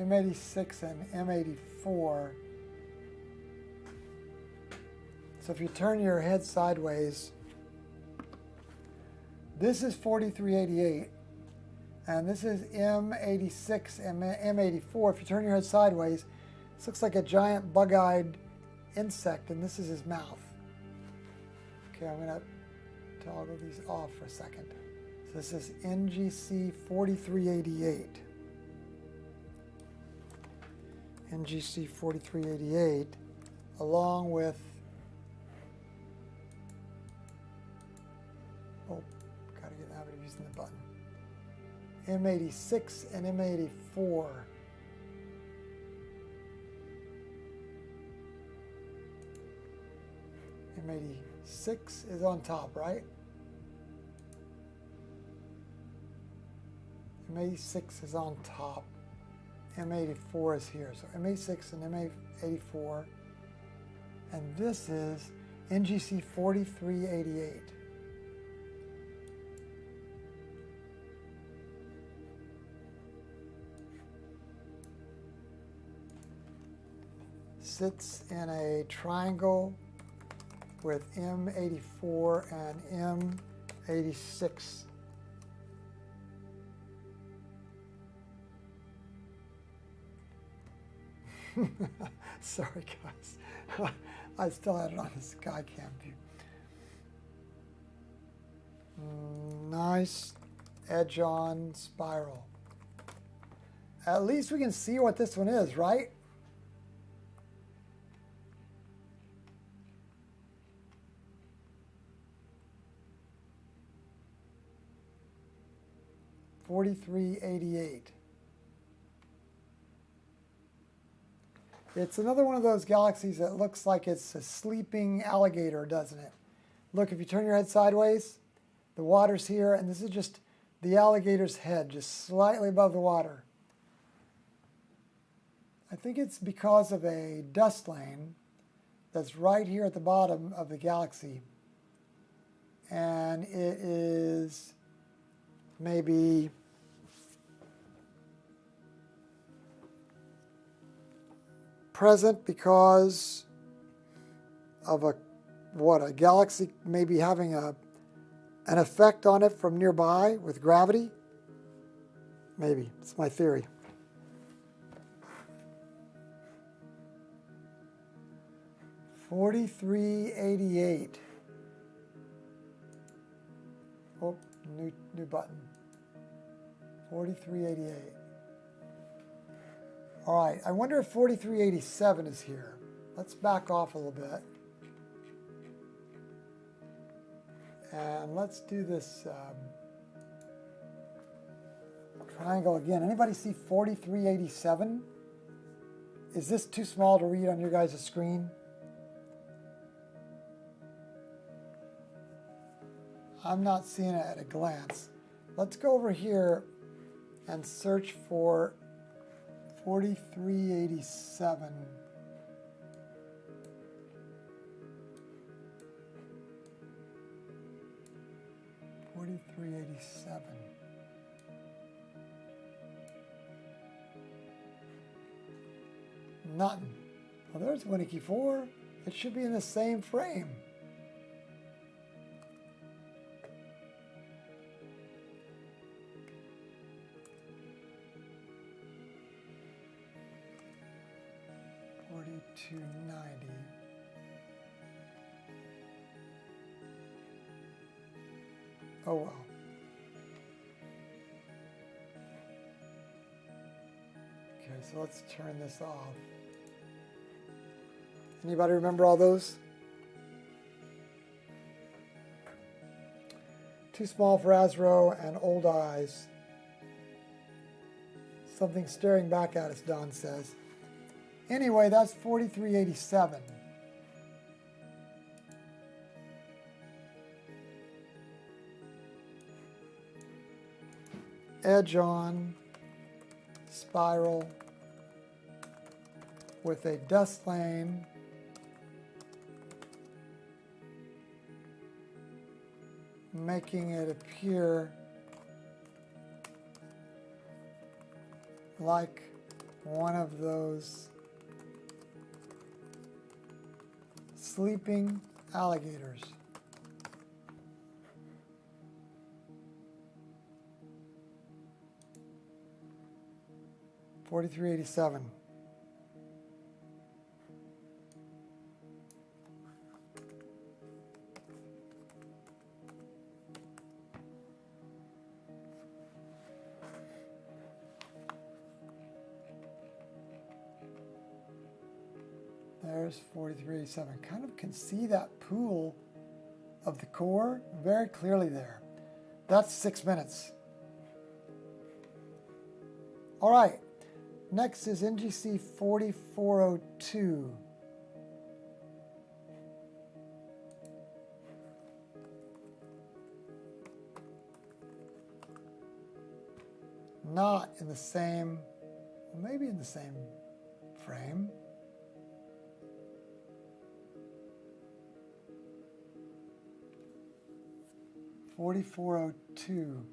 M86 and M84. So if you turn your head sideways, this is 4388, and this is M86 and M84. If you turn your head sideways, this looks like a giant bug-eyed insect, and this is his mouth. Okay, I'm gonna toggle these off for a second. So this is NGC 4388. NGC 4388, along with, gotta get in the habit of using the button, M86 and M84. M86 is on top, right? M86 is on top. M84 is here. So M86 and M84. And this is NGC 4388. Sits in a triangle with M84 and M86. Sorry guys, I still had it on the SkyCam view. Nice edge-on spiral. At least we can see what this one is, right? $43.88. It's another one of those galaxies that looks like it's a sleeping alligator, doesn't it? Look, if you turn your head sideways, the water's here, and this is just the alligator's head, just slightly above the water. I think it's because of a dust lane that's right here at the bottom of the galaxy. And it is maybe present because of a galaxy maybe having an effect on it from nearby with gravity. Maybe, it's my theory. $43.88. Oh, new button. $43.88. All right, I wonder if 4387 is here. Let's back off a little bit. And let's do this triangle again. Anybody see 4387? Is this too small to read on your guys' screen? I'm not seeing it at a glance. Let's go over here and search for 4387. Nothing. Well, there's Winnicky 4. It should be in the same frame. $42.90. Oh well. Okay, so let's turn this off. Anybody remember all those? Too small for Asro and old eyes. Something staring back at us, Don says. Anyway, that's 4387. Edge on spiral with a dust lane making it appear like one of those sleeping alligators. $43.87. There's 43.87. Kind of can see that pool of the core very clearly there. That's 6 minutes. All right. Next is NGC 4402. Not in the same, well, maybe in the same frame. $44.02.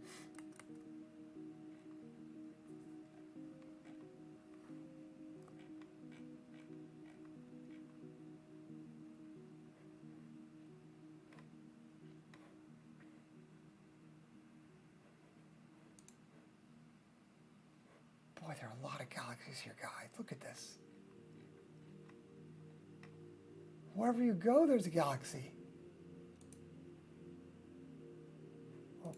Boy, there are a lot of galaxies here, guys. Look at this. Wherever you go, there's a galaxy. Oh,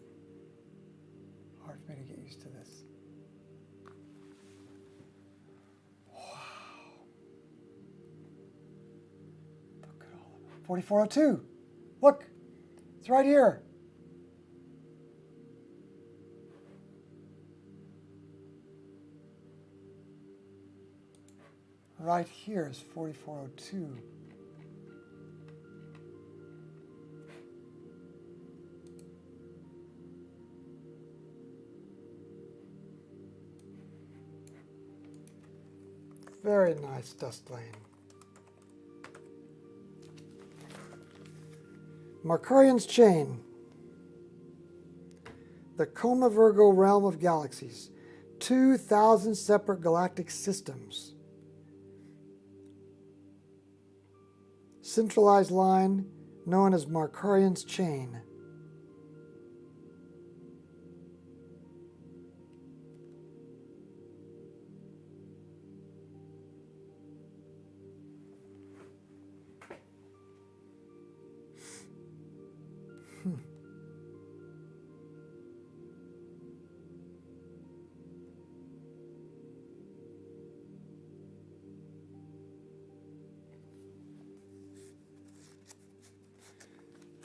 hard for me to get used to this. Wow. Look at all of them. 4402. Look, it's right here. Right here is 4402. Very nice dust lane. Markarian's chain. The Coma Virgo realm of galaxies. 2,000 separate galactic systems. Centralized line known as Markarian's chain.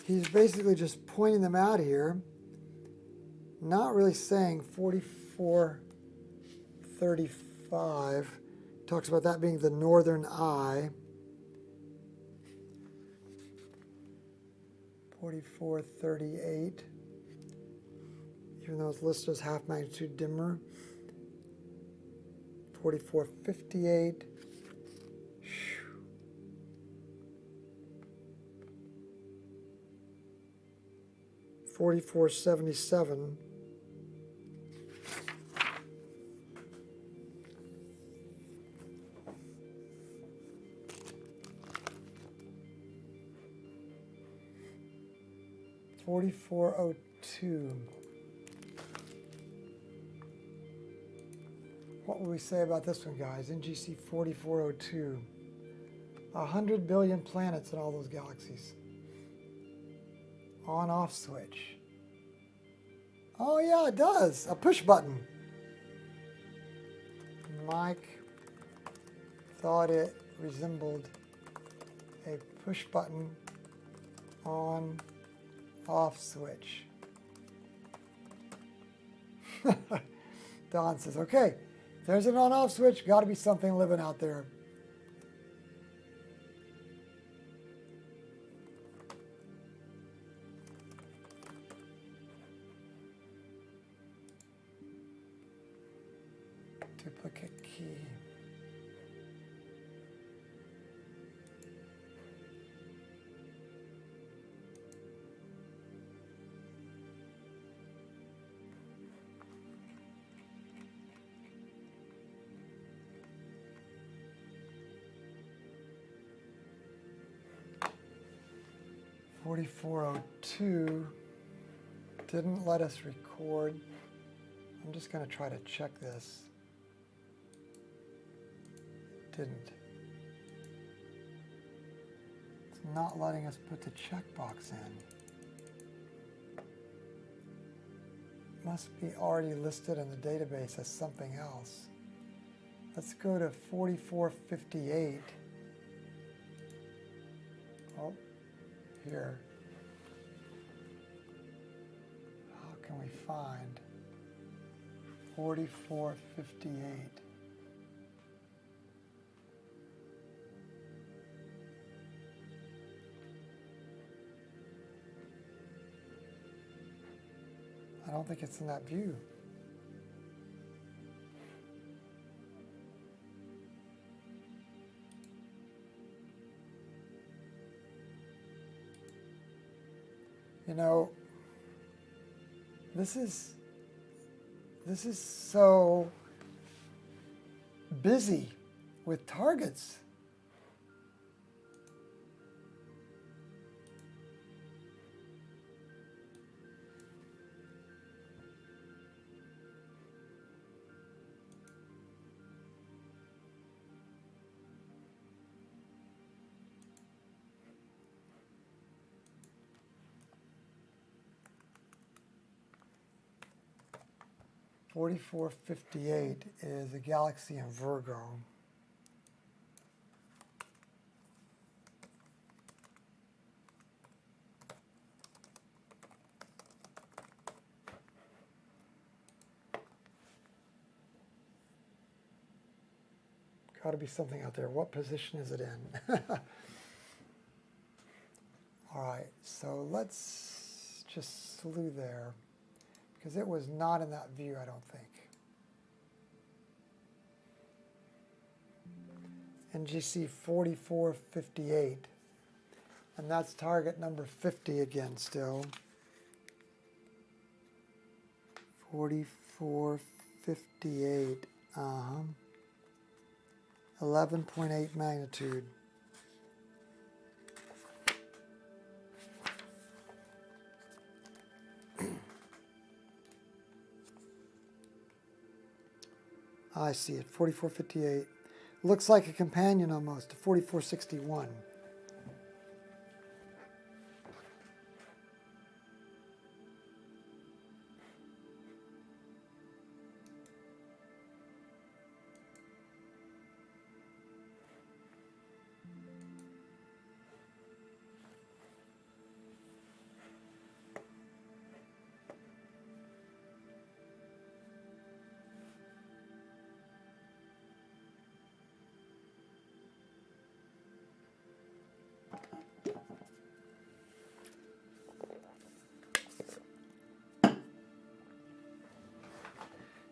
He's basically just pointing them out here, not really saying 4435. Talks about that being the northern eye. 4438, even though it's listed as half magnitude dimmer. 4458. 4477. $44.02. What would we say about this one, guys? NGC 4402. 100 billion planets in all those galaxies. On-off switch. Oh yeah, it does. A push button. Mike thought it resembled a push button on-off switch. Don says, okay, if there's an on-off switch, got to be something living out there. Duplicate key. 4402 didn't let us record. I'm just going to try to check this. Didn't. It's not letting us put the checkbox in. Must be already listed in the database as something else. Let's go to 4458. Oh, here. How can we find 4458? I don't think it's in that view. You know, this is so busy with targets. (4458) is a galaxy in Virgo. Got to be something out there. What position is it in? All right, so let's just slew there, because it was not in that view, I don't think. NGC 4458, and that's target number 50 again still. 4458, 11.8 magnitude. I see it, 4458. Looks like a companion almost, to 4461.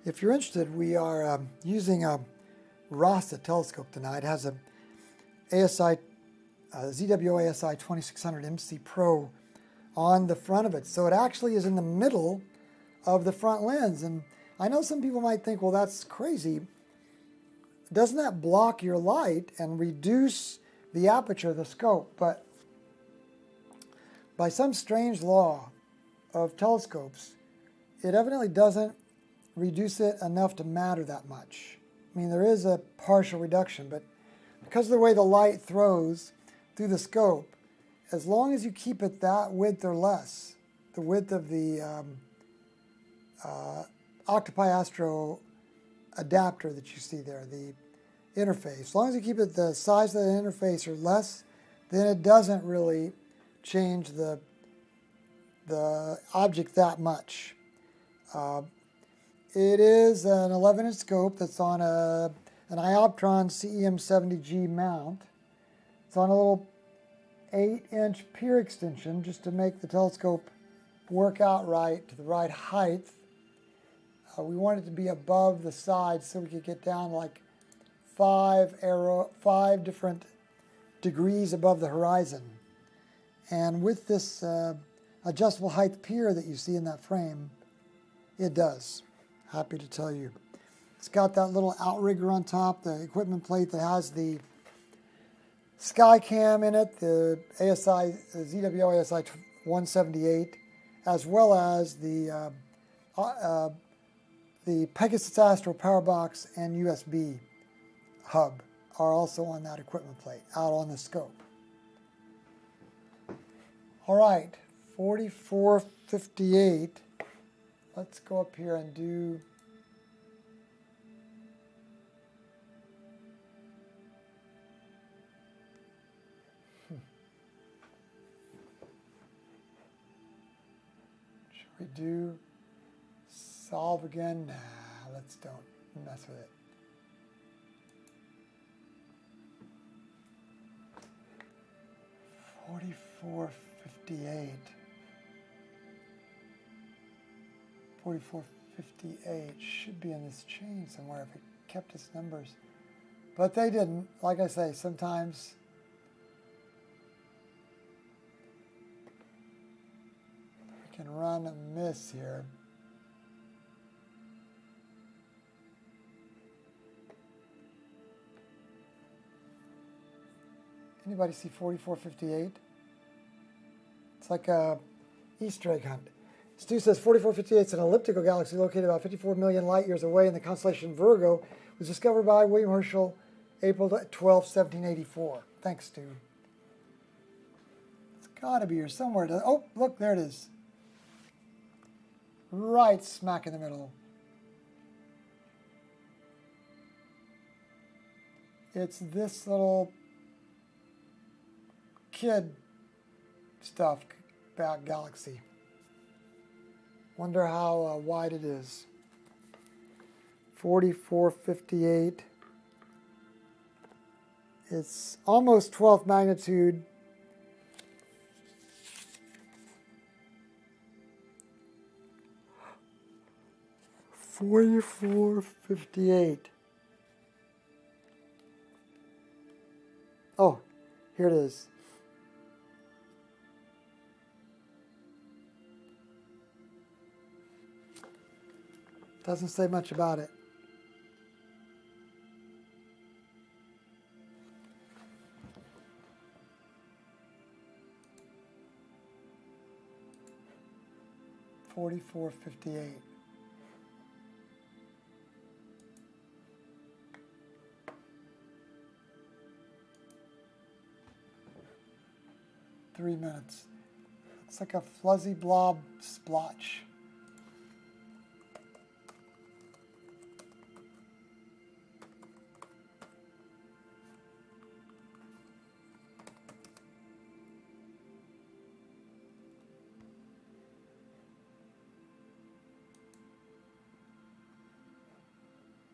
If you're interested, we are using a RASA telescope tonight. It has a ZWO ASI2600MC Pro on the front of it. So it actually is in the middle of the front lens. And I know some people might think, well, that's crazy. Doesn't that block your light and reduce the aperture of the scope? But by some strange law of telescopes, it evidently doesn't reduce it enough to matter that much. I mean, there is a partial reduction, but because of the way the light throws through the scope, as long as you keep it that width or less, the width of the Octopi-Astro adapter that you see there, the interface, as long as you keep it the size of the interface or less, then it doesn't really change the object that much. It is an 11-inch scope that's on an iOptron CEM70G mount. It's on a little 8-inch pier extension just to make the telescope work out right to the right height. We want it to be above the side so we could get down like 5 different degrees above the horizon. And with this adjustable height pier that you see in that frame, it does. Happy to tell you. It's got that little outrigger on top, the equipment plate that has the sky cam in it, the ZWO ASI2600MC, as well as the Pegasus Astro power box and USB hub are also on that equipment plate, out on the scope. All right, 4458. Let's go up here and do should we do solve again? Nah, let's don't mess with it. $44.58. 44.58 should be in this chain somewhere if it kept its numbers. But they didn't. Like I say, sometimes we can run a miss here. Anybody see 44.58? It's like a Easter egg hunt. Stu says 4458 is an elliptical galaxy located about 54 million light years away in the constellation Virgo. It was discovered by William Herschel April 12, 1784. Thanks, Stu. It's got to be here somewhere. Oh, look, there it is. Right smack in the middle. It's this little kid stuff about galaxy. Wonder how wide it is. 4458. It's almost 12th magnitude. $44.58. Oh, here it is. Doesn't say much about it. $44.58. Three minutes. Looks like a fuzzy blob splotch.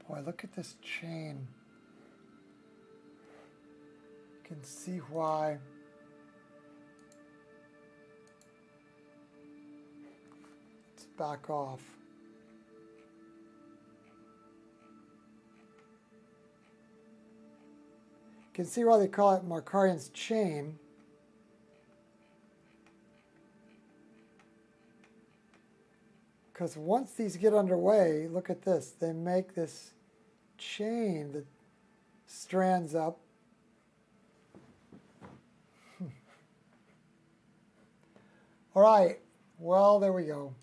Boy, look at this chain. You can see why it's back off. You can see why they call it Markarian's chain. Because once these get underway, look at this, they make this chain that strands up. All right, well, there we go.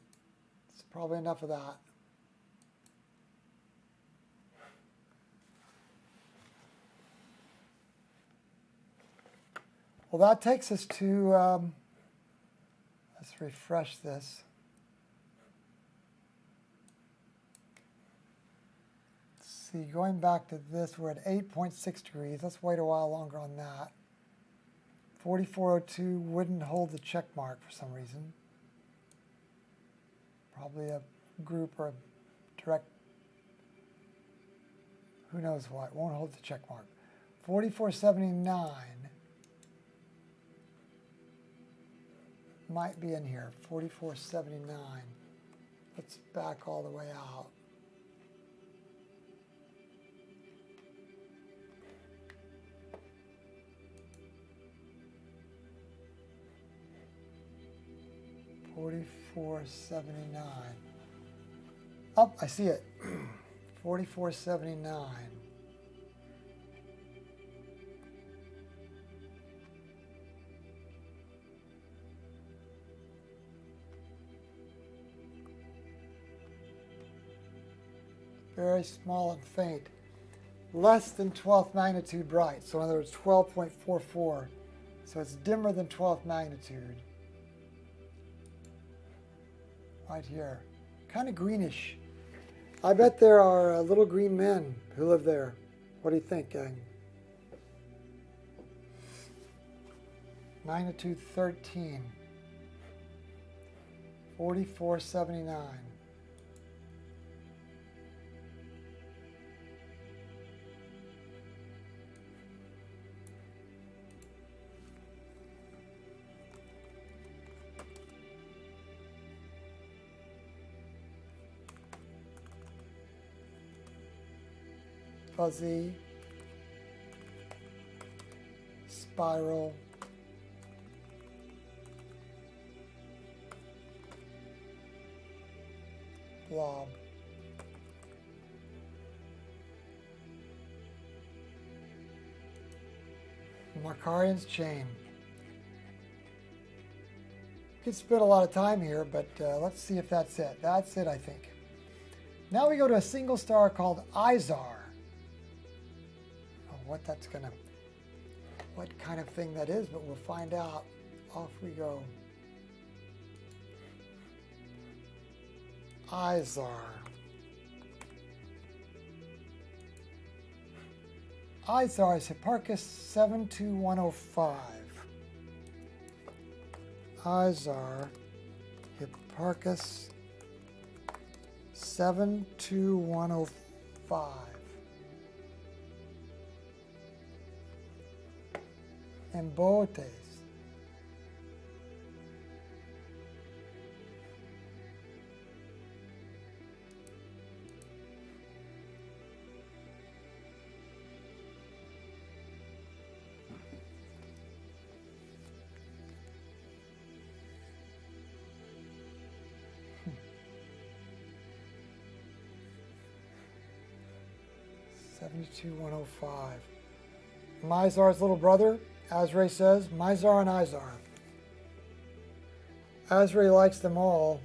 It's probably enough of that. Well, that takes us to, let's refresh this. See, going back to this, we're at 8.6 degrees. Let's wait a while longer on that. 4402 wouldn't hold the check mark for some reason. Probably a group or a direct, who knows what, won't hold the check mark. 4479 might be in here, 4479. Let's back all the way out. $44.79. Oh, I see it. $44.79. very small and faint. Less than 12th magnitude bright, so in other words 12.44. So it's dimmer than 12th magnitude. Right here. Kind of greenish. I bet there are little green men who live there. What do you think, gang? Magnitude 13. 4479. Fuzzy, spiral, blob. Markarian's chain. Could spend a lot of time here, but let's see if that's it. That's it, I think. Now we go to a single star called Izar. What that's gonna, what kind of thing that is, but we'll find out. Off we go. Izar. Izar is Hipparchus 72105. Izar Hipparchus 72105. Embotes. $72,105. Mizar's little brother, Azray says, Mizar and Izar. Azray likes them all.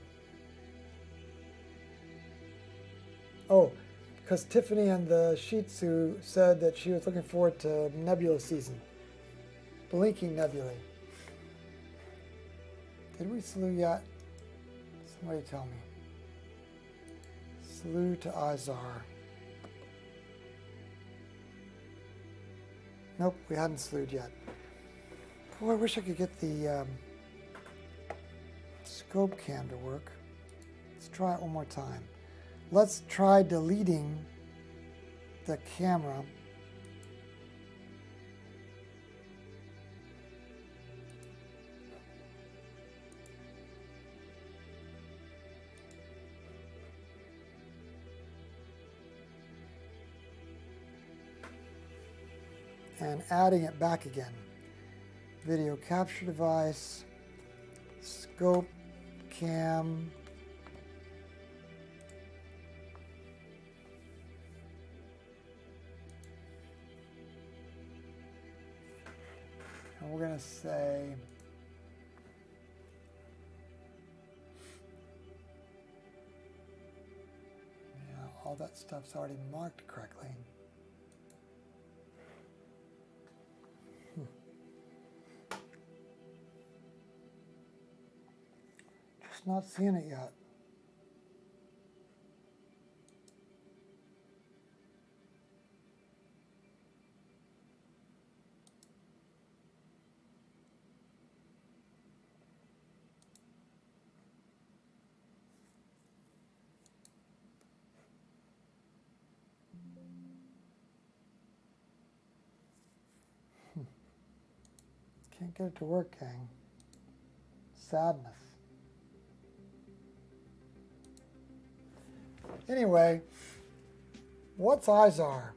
Oh, because Tiffany and the Shih Tzu said that she was looking forward to nebula season. Blinking nebulae. Did we slew yet? Somebody tell me. Slew to Izar. Nope, we hadn't slewed yet. Boy, I wish I could get the scope cam to work. Let's try it one more time. Let's try deleting the camera. And adding it back again. Video capture device, scope cam, and we're going to say yeah, all that stuff's already marked correctly. Not seeing it yet. Can't get it to work, gang. Sadness. Anyway, what's Izar?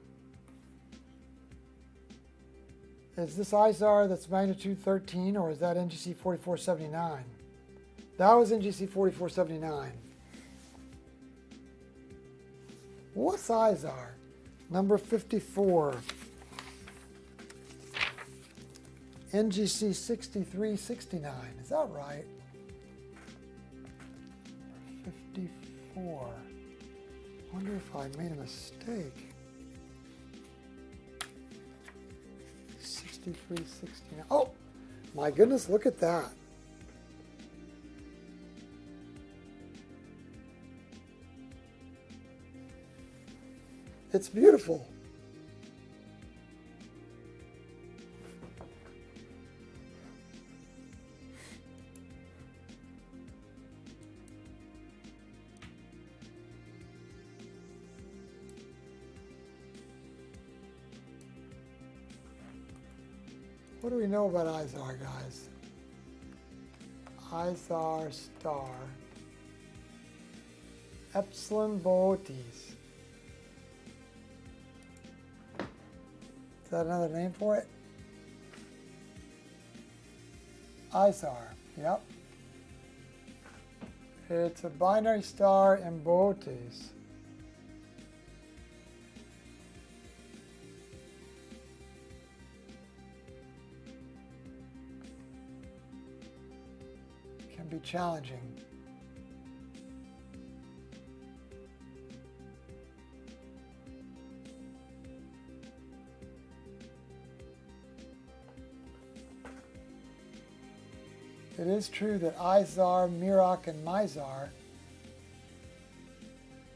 Is this Izar that's magnitude 13, or is that NGC 4479? That was NGC 4479. What's Izar? Number 54. NGC 6369. Is that right? 54. wonder if I made a mistake. 6369. Oh, my goodness, look at that. It's beautiful. What do we know about IZAR, guys? IZAR star. Epsilon Boötes. Is that another name for it? IZAR, yep. It's a binary star in Boötes. Can be challenging. It is true that IZAR, Meroc, and Mizar,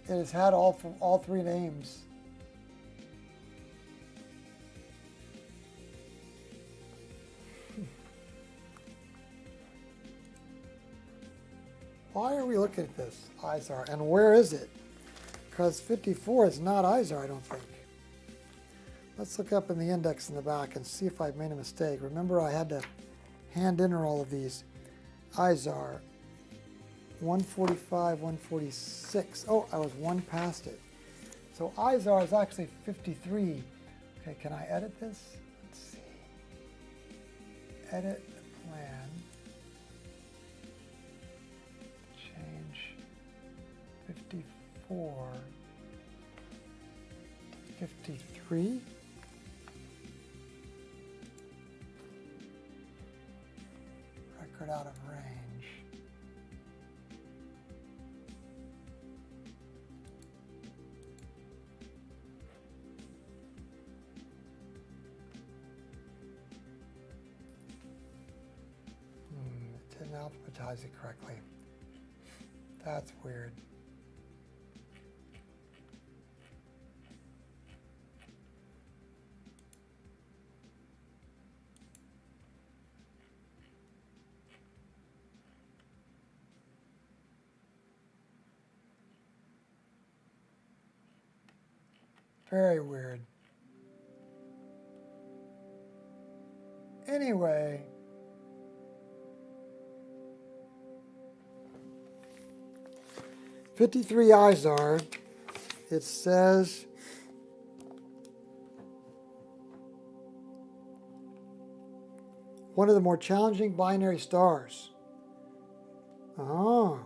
it has had all three names. Why are we looking at this IZAR, and where is it? Because 54 is not IZAR, I don't think. Let's look up in the index in the back and see if I've made a mistake. Remember, I had to hand enter all of these. IZAR 145, 146. Oh, I was one past it. So IZAR is actually 53. Okay, can I edit this? Let's see. Edit the plan. Change 54 to 53. Record out of range. It didn't alphabetize it correctly. That's weird. Very weird. Anyway, '53 IZAR, it says one of the more challenging binary stars. Oh.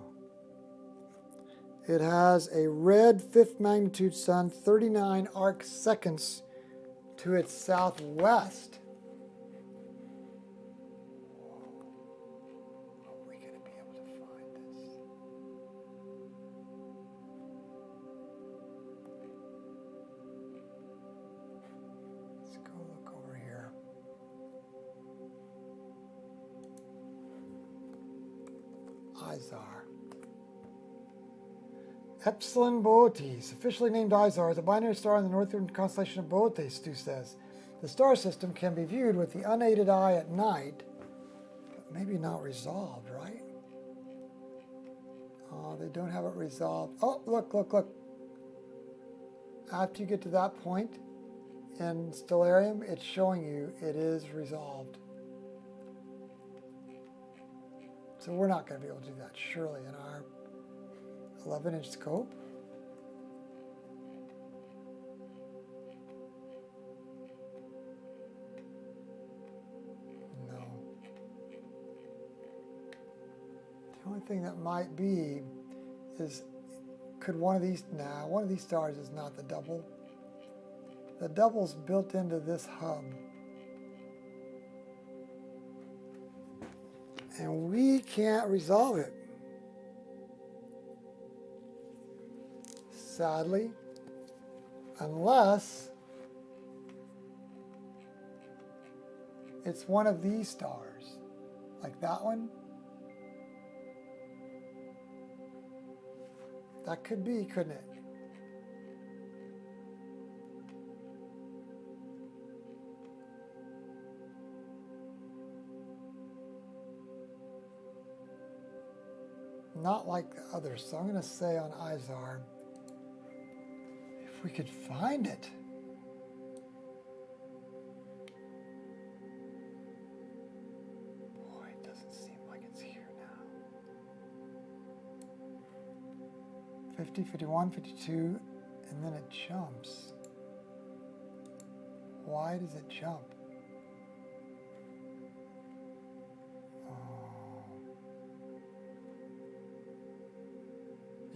It has a red fifth magnitude sun, 39 arc seconds to its southwest. Are we going to be able to find this? Let's go look over here. IZAR. Epsilon Boötes, officially named IZAR, is a binary star in the northern constellation of Boötes, Stu says. The star system can be viewed with the unaided eye at night, but maybe not resolved, right? Oh, they don't have it resolved. Oh, look, look, look. After you get to that point in Stellarium, it's showing you it is resolved. So we're not going to be able to do that, surely, in our 11-inch scope. No. The only thing that might be is, could one of these, nah, one of these stars is not the double. The double's built into this hub. And we can't resolve it. sadly, unless it's one of these stars, like that one. That could be, couldn't it? Not like the others, so I'm going to say on IZAR, if we could find it. Boy, it doesn't seem like it's here now. 50, 51, 52, and then it jumps. Why does it jump?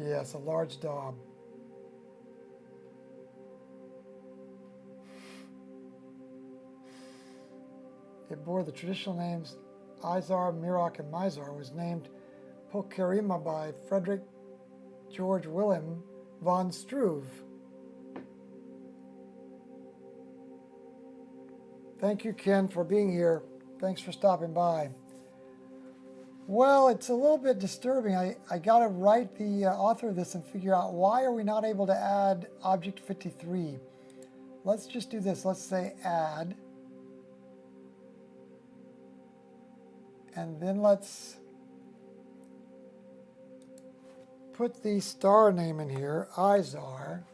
Yes, a large daub. It bore the traditional names Izar, Miroc, and Mizar. Was named Pokerima by Frederick George Willem von Struve. Thank you, Ken, for being here. Thanks for stopping by. Well, it's a little bit disturbing. I got to write the author of this and figure out why are we not able to add object 53. Let's just do this. Let's say add. And then let's put the star name in here, Izar,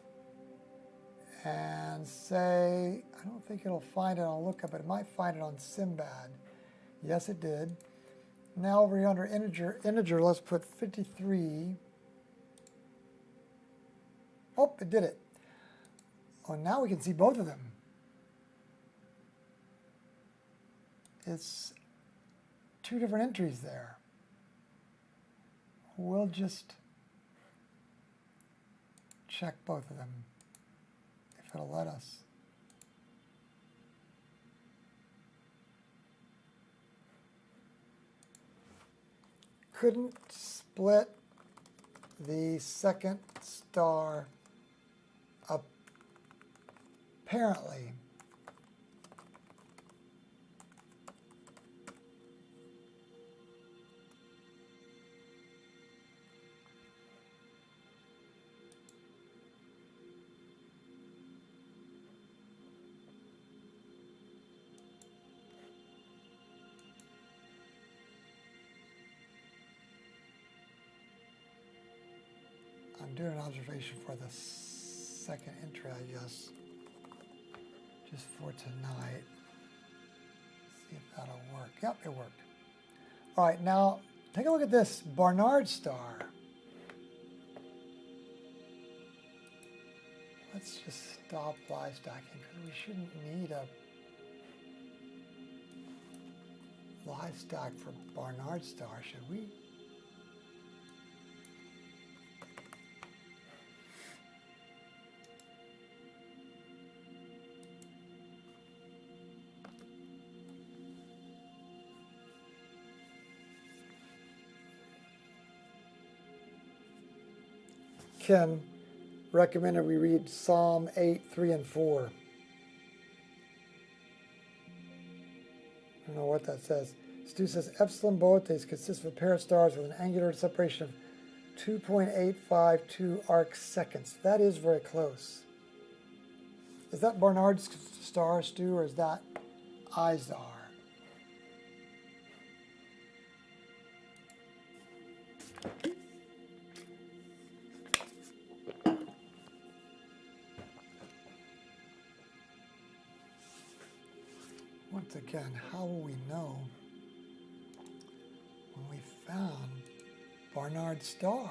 and say, I don't think it'll find it on lookup, but it might find it on Simbad. Yes, it did. Now over here under integer, let's put 53. Oh, it did it. Oh, now we can see both of them. It's two different entries there. We'll just check both of them, if it'll let us. Couldn't split the second star apparently. I'm doing an observation for the second entry, I guess, just for tonight. See if that'll work. Yep, it worked. All right, now take a look at this Barnard star. Let's just stop live stacking because we shouldn't need a live stack for Barnard star, should we? Ken recommended we read Psalm 8, 3, and 4. I don't know what that says. Stu says, Epsilon Boötes consists of a pair of stars with an angular separation of 2.852 arc seconds. That is very close. Is that Barnard's star, Stu, or is that Izar? Once again, how will we know when we found Barnard's star?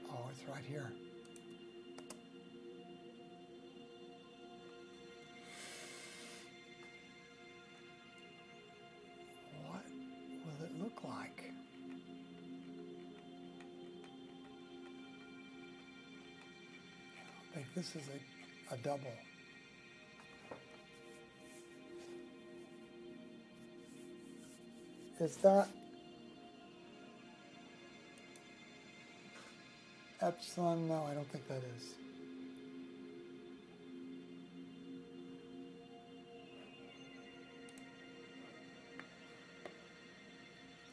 Oh, it's right here. Like This is a double. Is that epsilon? No, I don't think that is.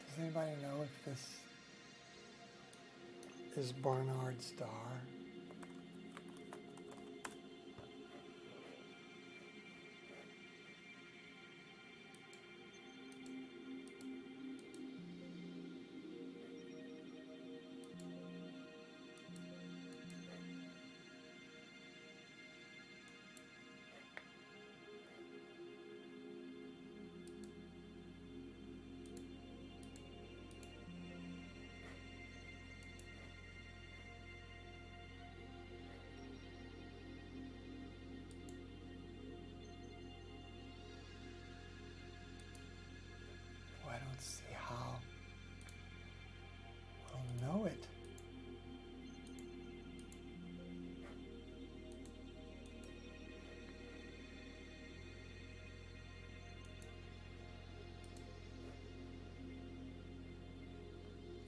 Does anybody know if this is Barnard's star? See how we'll know it.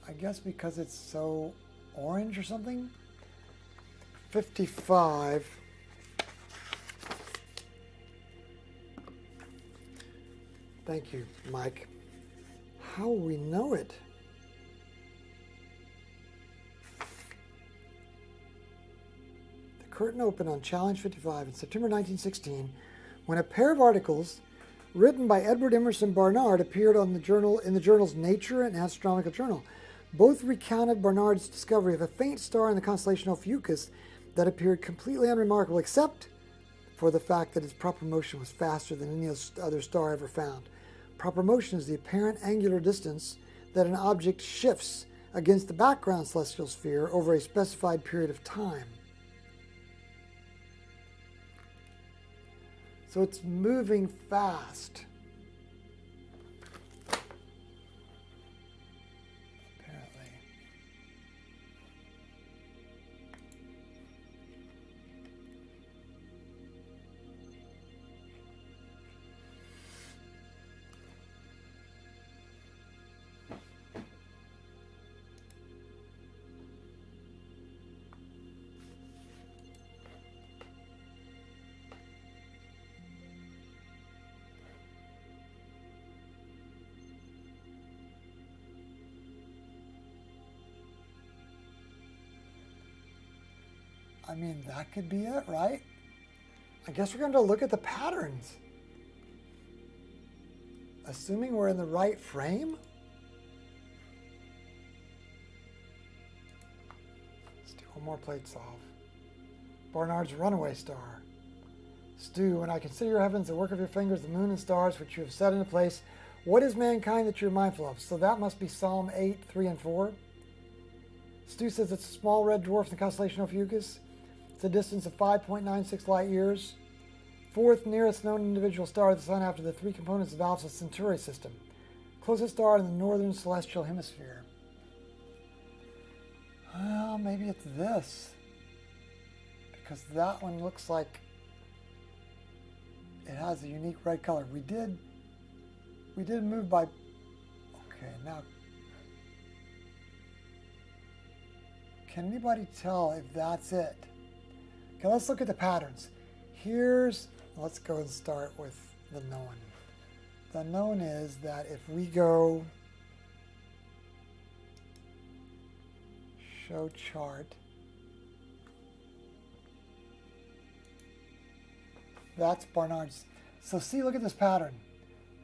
I guess because it's so orange or something. 55. Thank you, Mike. How will we know it? The curtain opened on Challenge 55 in September 1916 when a pair of articles written by Edward Emerson Barnard appeared in the journals Nature and Astronomical Journal. Both recounted Barnard's discovery of a faint star in the constellation Ophiuchus that appeared completely unremarkable except for the fact that its proper motion was faster than any other star ever found. Proper motion is the apparent angular distance that an object shifts against the background celestial sphere over a specified period of time. So it's moving fast. Apparently. I mean, that could be it, right? I guess we're going to look at the patterns. Assuming we're in the right frame. Let's do one more plate solve. Barnard's runaway star. Stu, when I consider your heavens, the work of your fingers, the moon and stars, which you have set into place, what is mankind that you're mindful of? So that must be Psalm 8, 3 and 4. Stu says it's a small red dwarf in the constellation Ophiuchus. It's a distance of 5.96 light years. Fourth nearest known individual star to the Sun after the three components of Alpha Centauri system. Closest star in the northern celestial hemisphere. Well, maybe it's this. Because that one looks like it has a unique red color. We did move by... Okay, now... Can anybody tell if that's it? Okay, let's look at the patterns. Let's go and start with the known. The known is that if we go show chart, that's Barnard's. So see, look at this pattern.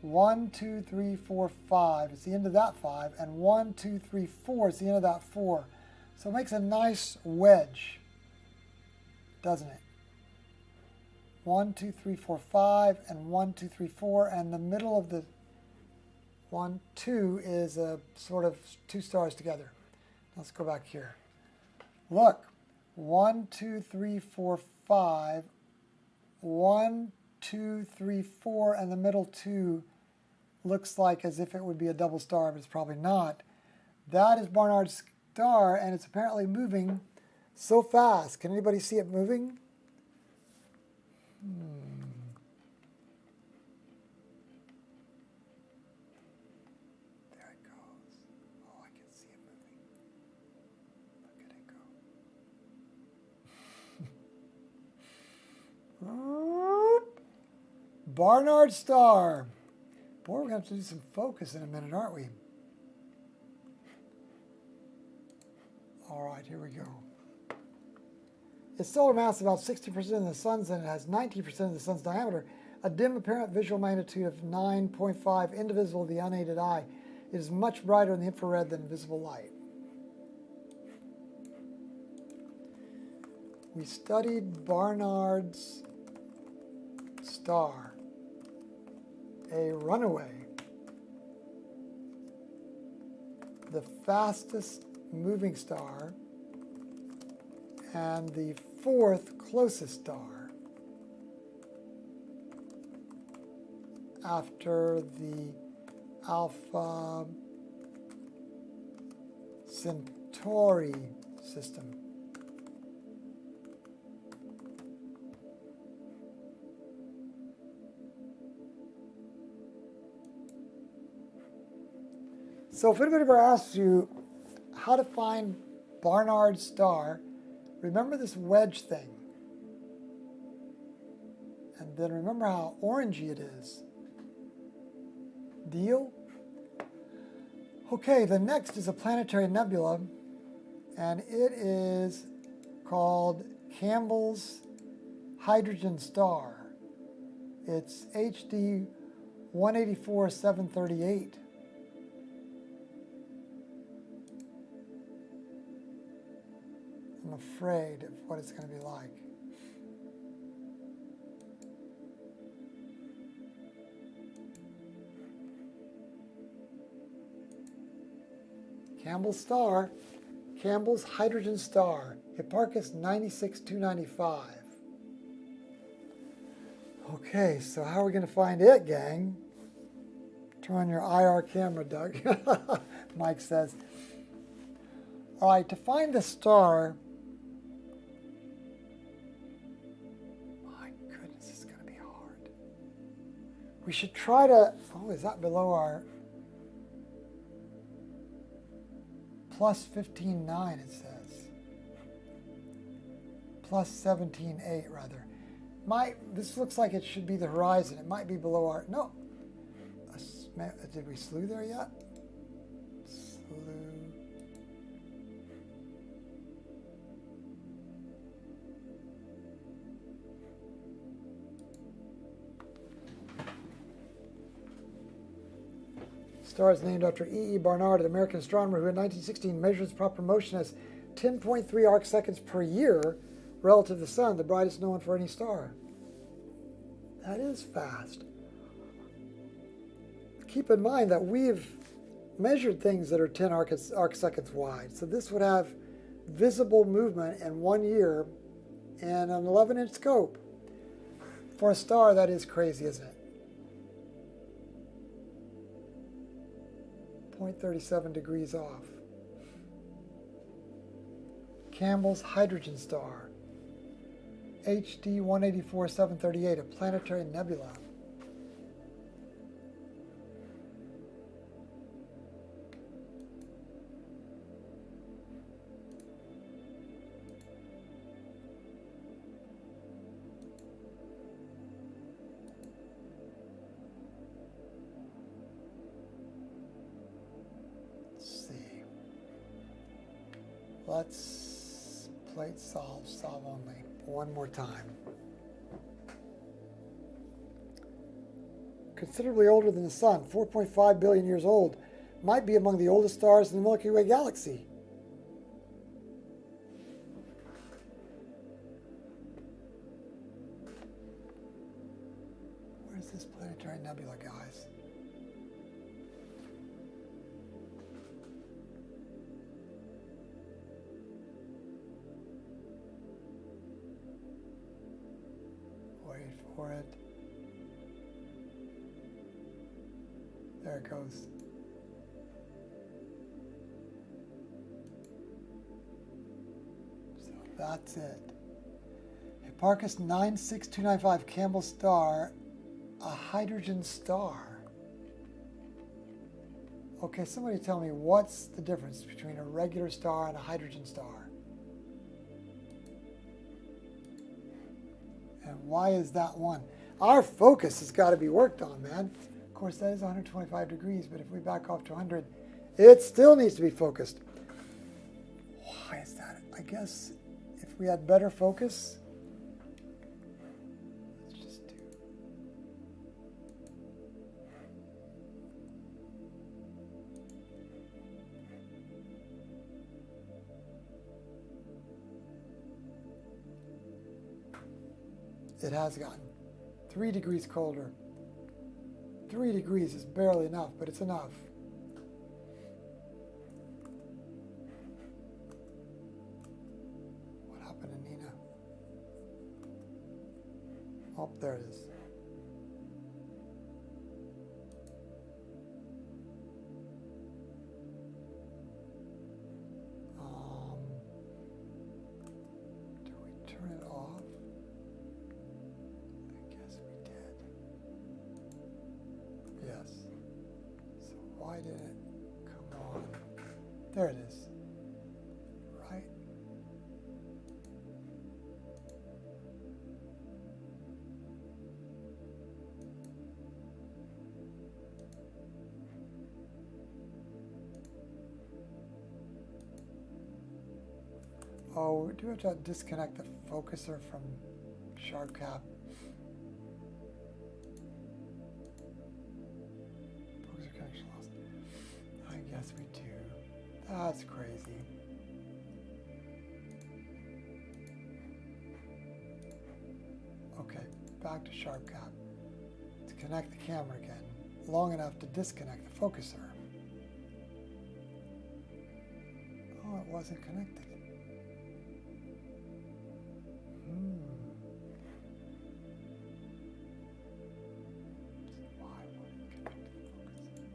1, 2, 3, 4, 5. It's the end of that 5. And 1, 2, 3, 4. It's the end of that 4. So it makes a nice wedge, doesn't it? 1, 2, 3, 4, 5, and 1, 2, 3, 4, and the middle of the 1, 2 is a sort of two stars together. Let's go back here. Look, 1, 2, 3, 4, 5, 1, 2, 3, 4, and the middle 2 looks like as if it would be a double star, but it's probably not. That is Barnard's star, and it's apparently moving so fast. Can anybody see it moving? There it goes. Oh, I can see it moving. Look at it go. Barnard Star. Boy, we're going to have to do some focus in a minute, aren't we? All right, here we go. Its solar mass is about 60% of the sun's, and it has 19% of the sun's diameter. A dim apparent visual magnitude of 9.5, indivisible to the unaided eye. It is much brighter in the infrared than visible light. We studied Barnard's star, a runaway, the fastest moving star, and the fourth closest star after the Alpha Centauri system. So if anybody ever asks you how to find Barnard's star, remember this wedge thing. And then remember how orangey it is. Deal? Okay, the next is a planetary nebula, and it is called Campbell's hydrogen star. It's HD 184-738. I'm afraid of what it's going to be like. Campbell's star, Campbell's hydrogen star, Hipparchus 96295. Okay, so how are we going to find it, gang? Turn on your IR camera, Doug. Mike says. All right, to find the star, my goodness, this is going to be hard. We should try to, oh, is that below our plus 15.9, it says. Plus 17.8, rather. This looks like it should be the horizon. It might be below our, no. Did we slew there yet? Slew. Star is named after E. Barnard, an American astronomer who in 1916 measured its proper motion as 10.3 arc seconds per year relative to the sun, the brightest known for any star. That is fast. Keep in mind that we've measured things that are 10 arc seconds wide. So this would have visible movement in 1 year in an 11-inch scope. For a star, that is crazy, isn't it? 0.37 degrees off. Campbell's hydrogen star, HD 184-738, a planetary nebula. Let's plate solve only one more time. Considerably older than the sun, 4.5 billion years old, might be among the oldest stars in the Milky Way galaxy. Where's this planetary nebula, guys? For it. There it goes. So that's it. Parkus 96295 Campbell star, a hydrogen star. Okay, somebody tell me what's the difference between a regular star and a hydrogen star? And why is that one? Our focus has got to be worked on, man. Of course, that is 125 degrees, but if we back off to 100, it still needs to be focused. Why is that? I guess if we had better focus, let's just do. It has gotten 3 degrees colder. 3 degrees is barely enough, but it's enough. What happened to Nina? Oh, there it is. Do we turn it off? Yes. So why did it come on? There it is. Right? Oh, we do have to disconnect the focuser from sharp cap. Yes, we do. That's crazy. Okay, back to sharp cap. To connect the camera again, long enough to disconnect the focuser. Oh, it wasn't connected. Why won't it connect to the focuser?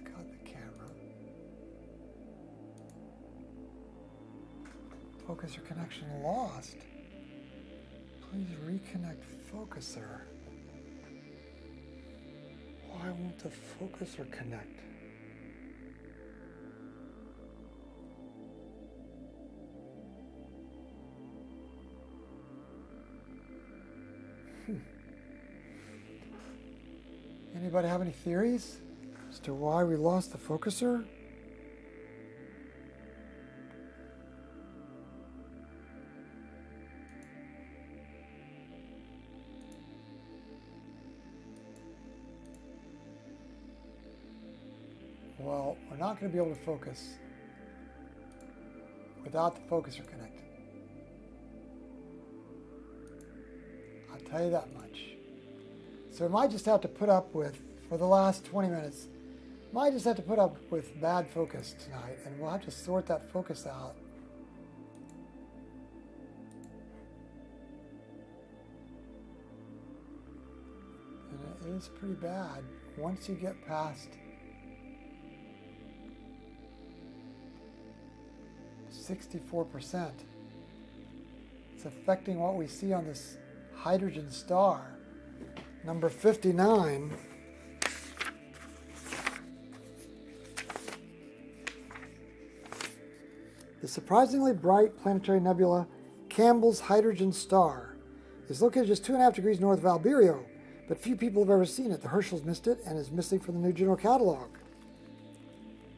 Got the camera. Focuser connection lost. Please reconnect focuser. Why won't the focuser connect? Anybody have any theories as to why we lost the focuser? Well, we're not going to be able to focus without the focuser connected. I'll tell you that much. So we might just have to put up with, for the last 20 minutes, might just have to put up with bad focus tonight, and we'll have to sort that focus out. And it is pretty bad once you get past 64%. It's affecting what we see on this hydrogen star. Number 59. The surprisingly bright planetary nebula Campbell's hydrogen star is located just 2.5 degrees north of Albireo, but few people have ever seen it. The Herschels missed it and is missing from the new general catalog.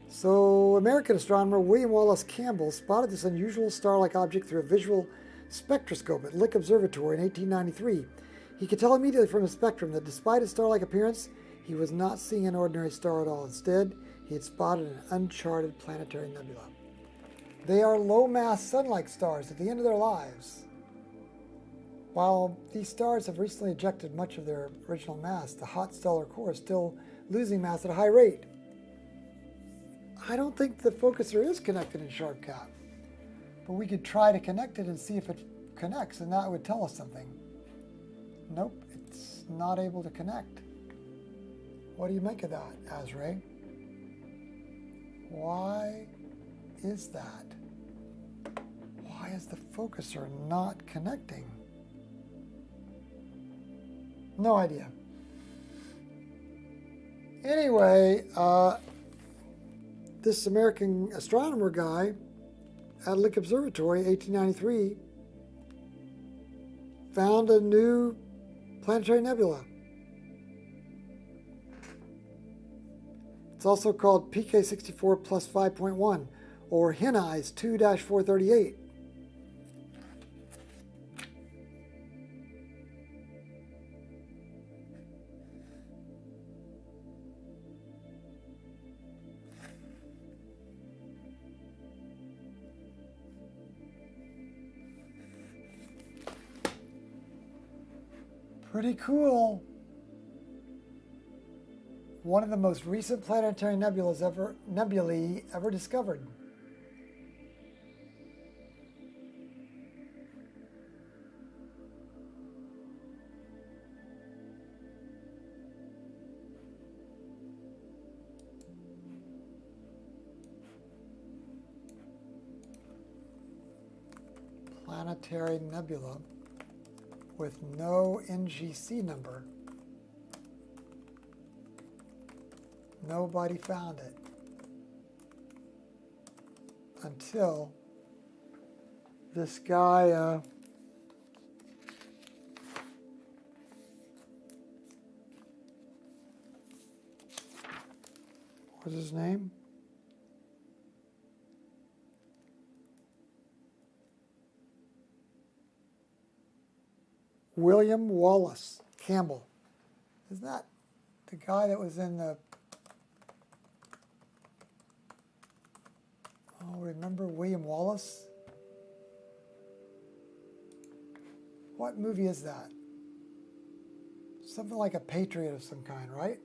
So, American astronomer William Wallace Campbell spotted this unusual star-like object through a visual spectroscope at Lick Observatory in 1893. He could tell immediately from the spectrum that despite its star-like appearance, He was not seeing an ordinary star at all. Instead, he had spotted an uncharted planetary nebula. They are low-mass sun-like stars at the end of their lives. While these stars have recently ejected much of their original mass, the hot stellar core is still losing mass at a high rate. I don't think the focuser is connected in SharpCat, but we could try to connect it and see if it connects, and that would tell us something. Nope, it's not able to connect. What do you make of that, Azray? Why is that? Why is the focuser not connecting? No idea. Anyway, this American astronomer guy at Lick Observatory, 1893, found a new planetary nebula. It's also called PK64 plus 5.1, or HENICE 2-438. Pretty cool. One of the most recent planetary nebulae ever discovered. Planetary nebula with no NGC number. Nobody found it until this guy, what's his name? William Wallace Campbell. Isn't that the guy that was in the... Oh, remember William Wallace? What movie is that? Something like a Patriot of some kind, right?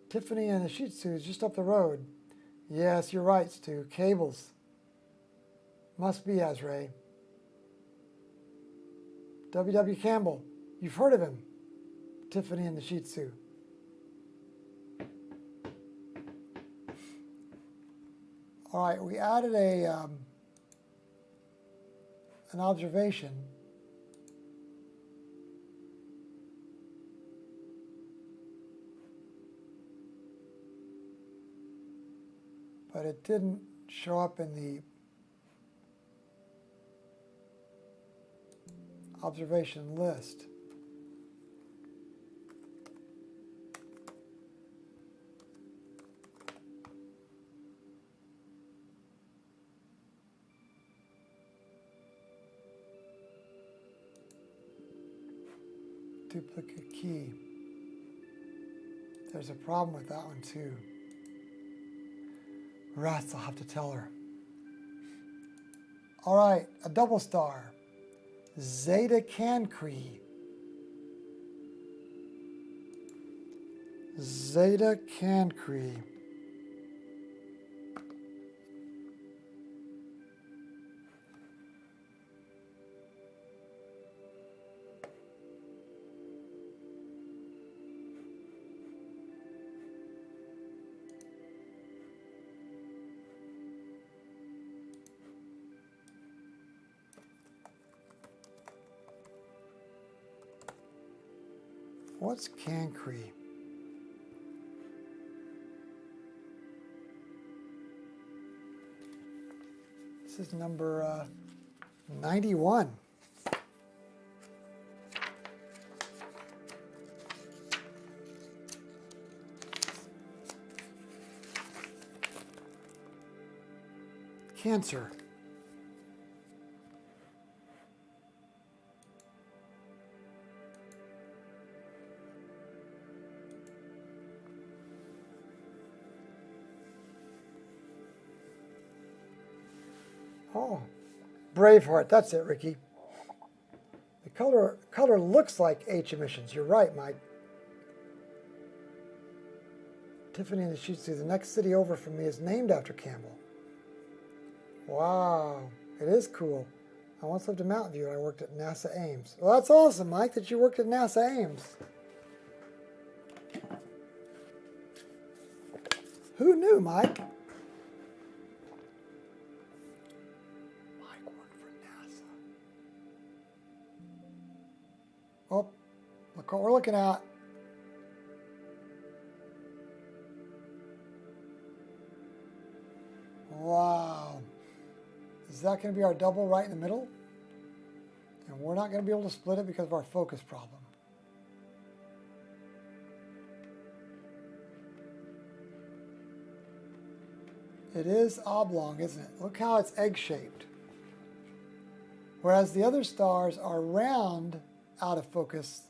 Tiffany and the Shih Tzu is just up the road. Yes, you're right, Stu. Cables. Must be Azray. W.W. Campbell. You've heard of him. Tiffany and the Shih Tzu. All right, we added an observation. But it didn't show up in the observation list. Duplicate key. There's a problem with that one too. Rats, I'll have to tell her. All right, a double star. Zeta Cancri. Zeta Cancri. What's Cancri? This is number 91. Cancer. Oh, Braveheart. That's it, Ricky. The color looks like H emissions. You're right, Mike. Tiffany that shoots through the next city over from me is named after Campbell. Wow, it is cool. I once lived in Mountain View and I worked at NASA Ames. Well, that's awesome, Mike, that you worked at NASA Ames. Who knew, Mike? Mike worked for NASA. Oh, look what we're looking at. Wow. Is that going to be our double right in the middle? And we're not going to be able to split it because of our focus problem. It is oblong, isn't it? Look how it's egg-shaped. Whereas the other stars are round out of focus,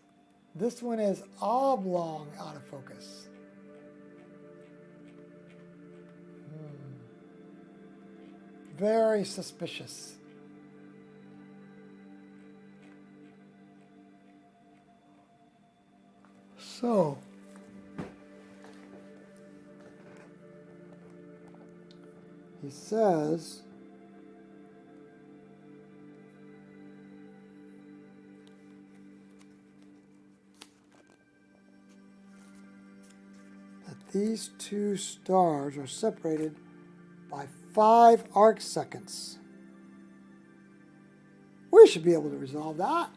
this one is oblong out of focus. Very suspicious. So, he says, that these two stars are separated by 5 arc seconds. We should be able to resolve that.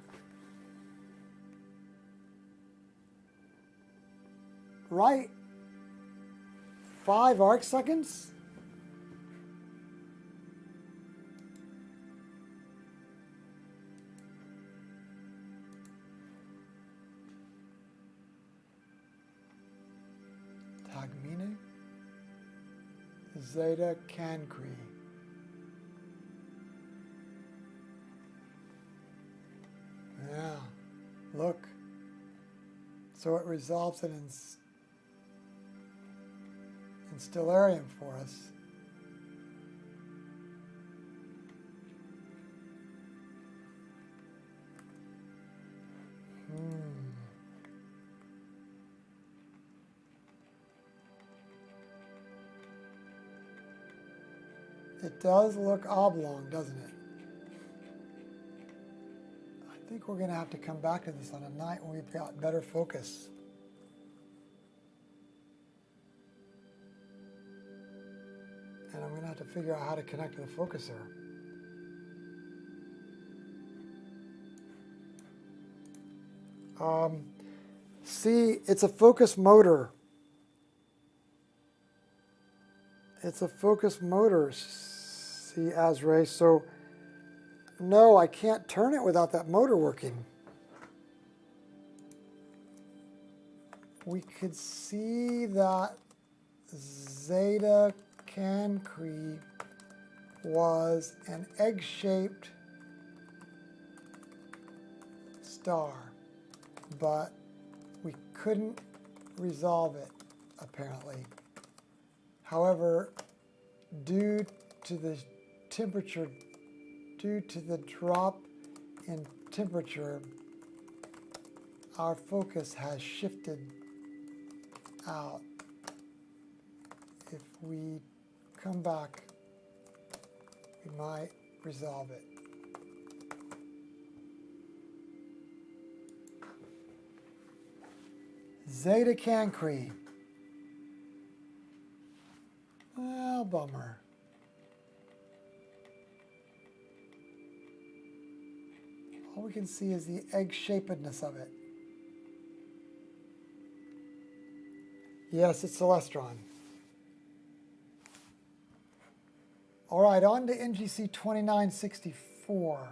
Right? 5 arc seconds? Tagmine? Zeta Cancri. Yeah, look. So it resolves it in stellarium for us. It does look oblong, doesn't it? I think we're going to have to come back to this on a night when we've got better focus. And I'm going to have to figure out how to connect to the focuser. See, it's a focus motor. It's a focus motor, see, Azray. So, no, I can't turn it without that motor working. We could see that Zeta Cancri was an egg-shaped star, but we couldn't resolve it, apparently. However, due to the temperature, due to the drop in temperature, our focus has shifted out. If we come back, we might resolve it. Zeta Cancri. Well, bummer. All we can see is the egg-shapedness of it. Yes, it's Celestron. All right, on to NGC 2964.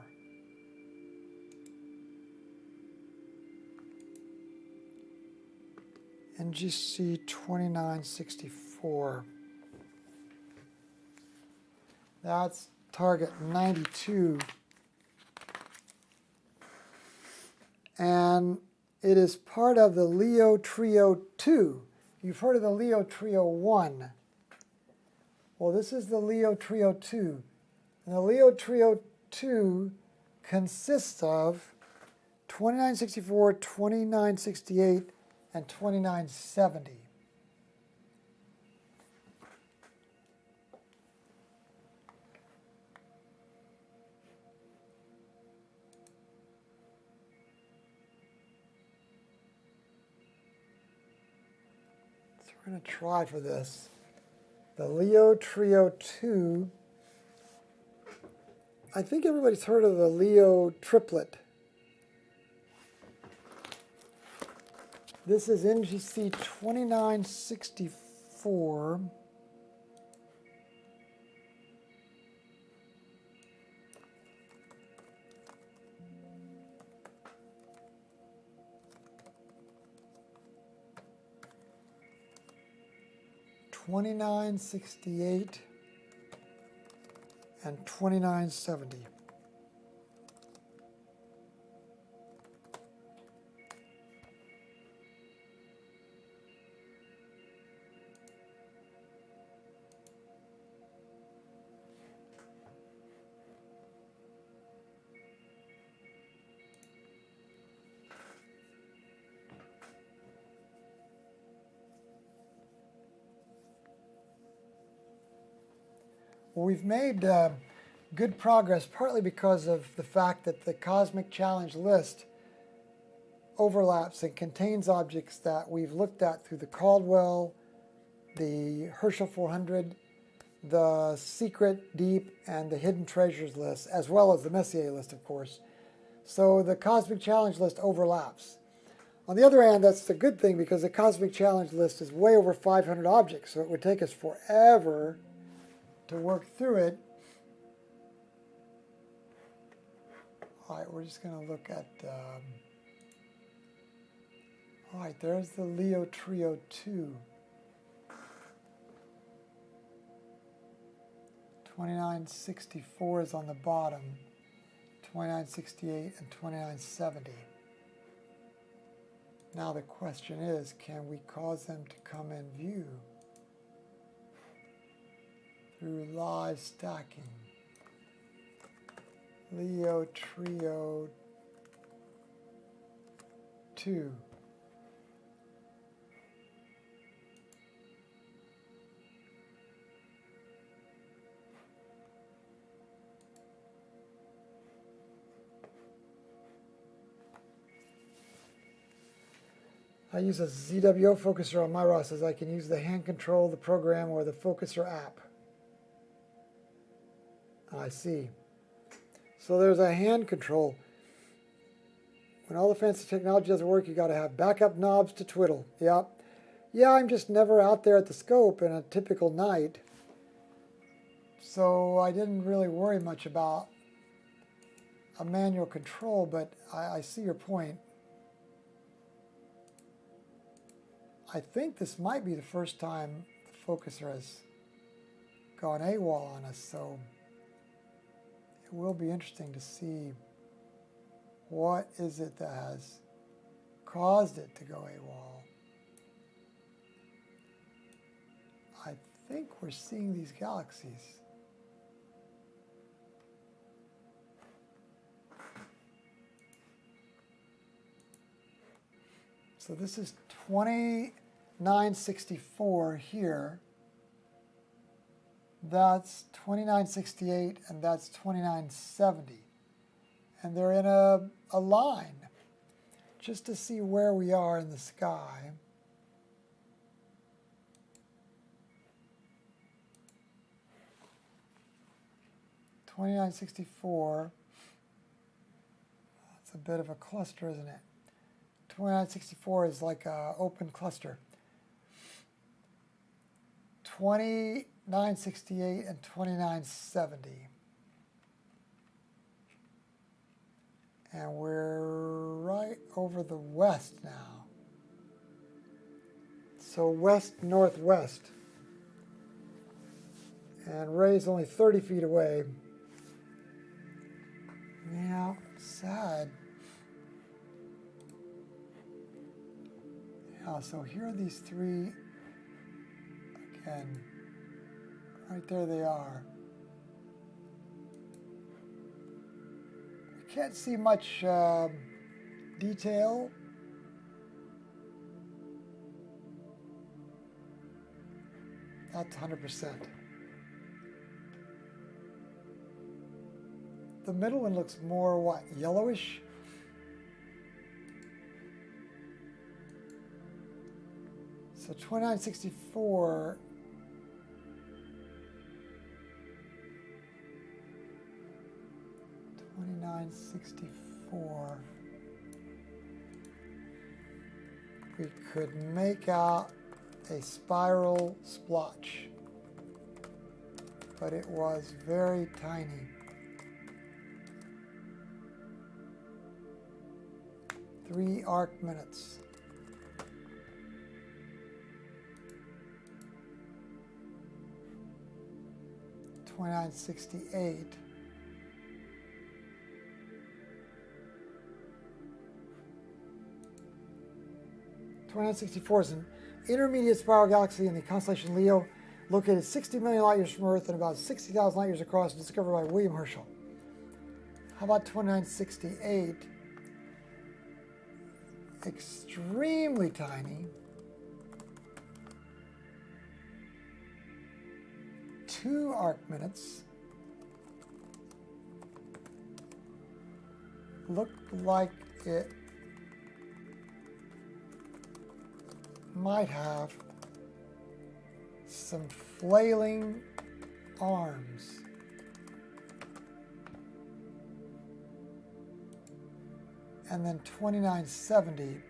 NGC 2964. That's target 92. And it is part of the Leo Trio 2. You've heard of the Leo Trio 1. Well, this is the Leo Trio 2. And the Leo Trio 2 consists of 2964, 2968, and 2970. So we're going to try for this. The Leo Trio 2. I think everybody's heard of the Leo triplet. This is NGC 2964. $29.68 and $29.70. Well, we've made good progress, partly because of the fact that the Cosmic Challenge list overlaps and contains objects that we've looked at through the Caldwell, the Herschel 400, the Secret, Deep, and the Hidden Treasures list, as well as the Messier list, of course. So the Cosmic Challenge list overlaps. On the other hand, that's a good thing because the Cosmic Challenge list is way over 500 objects, so it would take us forever to work through it. All right, we're just going to look at, all right, there's the Leo Trio 2. 2964 is on the bottom, 2968 and 2970. Now the question is, can we cause them to come in view through live stacking? Leo Trio 2. I use a ZWO focuser on my RASAs. I can use the hand control, the program, or the focuser app. I see. So there's a hand control. When all the fancy technology doesn't work, you got to have backup knobs to twiddle. Yep. Yeah, I'm just never out there at the scope in a typical night. So I didn't really worry much about a manual control, but I see your point. I think this might be the first time the focuser has gone AWOL on us, so it will be interesting to see what is it that has caused it to go AWOL. I think we're seeing these galaxies. So this is 2964 here. That's 2968 and that's 2970. And they're in a line just to see where we are in the sky. $29.64. That's a bit of a cluster, isn't it? 2964 is like an open cluster. 2968 and 2970. And we're right over the west now. So west-northwest. And Ray's only 30 feet away. Yeah, sad. Yeah, so here are these three, again, right there they are. Can't see much detail. That's 100%. The middle one looks more, what, yellowish? So 2964. We could make out a spiral splotch, but it was very tiny. Three arc minutes. $29.68. $29.64 is an intermediate spiral galaxy in the constellation Leo, located 60 million light years from Earth and about 60,000 light years across, discovered by William Herschel. How about 2968? Extremely tiny. 2 arc minutes. Looked like it might have some flailing arms. And then 2970.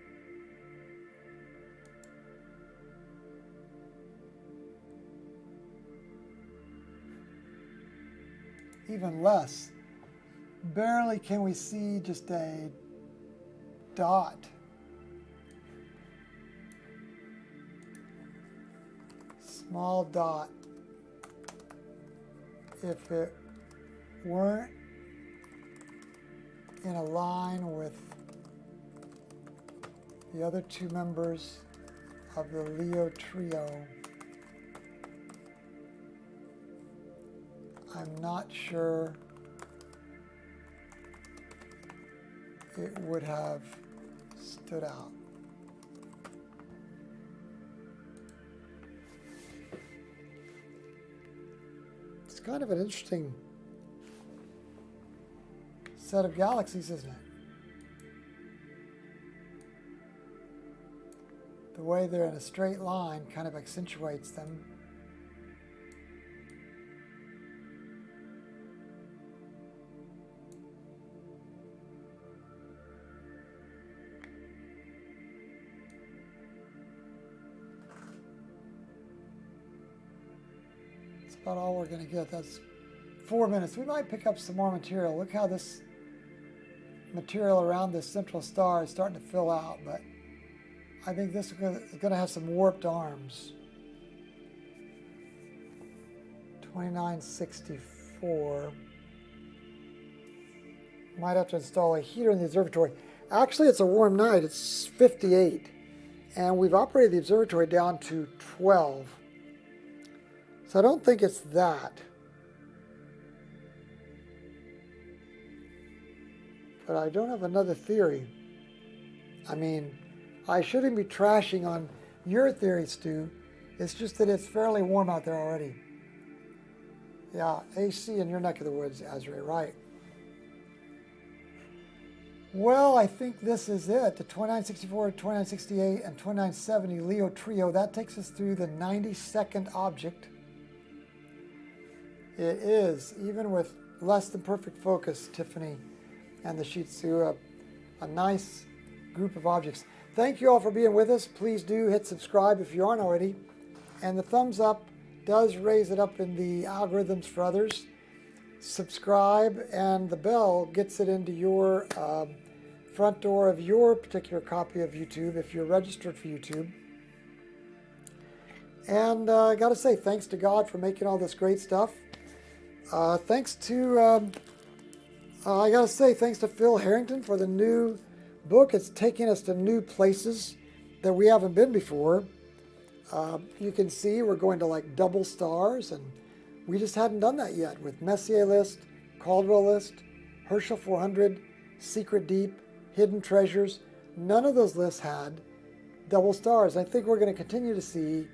Even less. Barely can we see just a dot. Small dot. If it weren't in a line with the other 2 members of the Leo trio, I'm not sure it would have stood out. It's kind of an interesting set of galaxies, isn't it? The way they're in a straight line kind of accentuates them. That's about all we're going to get. That's 4 minutes. We might pick up some more material. Look how this material around this central star is starting to fill out, but I think this is going to have some warped arms. 2964. Might have to install a heater in the observatory. Actually, it's a warm night. It's 58. And we've operated the observatory down to 12. So I don't think it's that. But I don't have another theory. I mean, I shouldn't be trashing on your theory, Stu. It's just that it's fairly warm out there already. Yeah, AC in your neck of the woods, Azrael, right. Well, I think this is it. The 2964, 2968, and 2970 Leo trio. That takes us through the 92nd object. It is, even with less than perfect focus, Tiffany and the Shih-Tzu, a nice group of objects. Thank you all for being with us. Please do hit subscribe if you aren't already. And the thumbs up does raise it up in the algorithms for others. Subscribe, and the bell gets it into your front door of your particular copy of YouTube if you're registered for YouTube. And I got to say, thanks to God for making all this great stuff. Thanks to Phil Harrington for the new book. It's taking us to new places that we haven't been before. You can see we're going to like double stars, and we just hadn't done that yet with Messier list, Caldwell list, Herschel 400, Secret Deep, Hidden Treasures. None of those lists had double stars. I think we're going to continue to see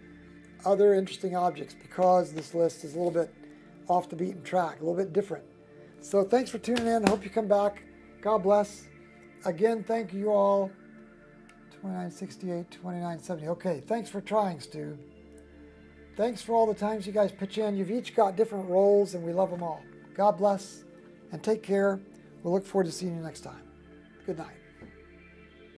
other interesting objects because this list is a little bit off the beaten track, a little bit different. So thanks for tuning in. Hope you come back. God bless. Again, thank you all. 2968, 2970. Okay, thanks for trying, Stu. Thanks for all the times you guys pitch in. You've each got different roles, and we love them all. God bless, and take care. We'll look forward to seeing you next time. Good night.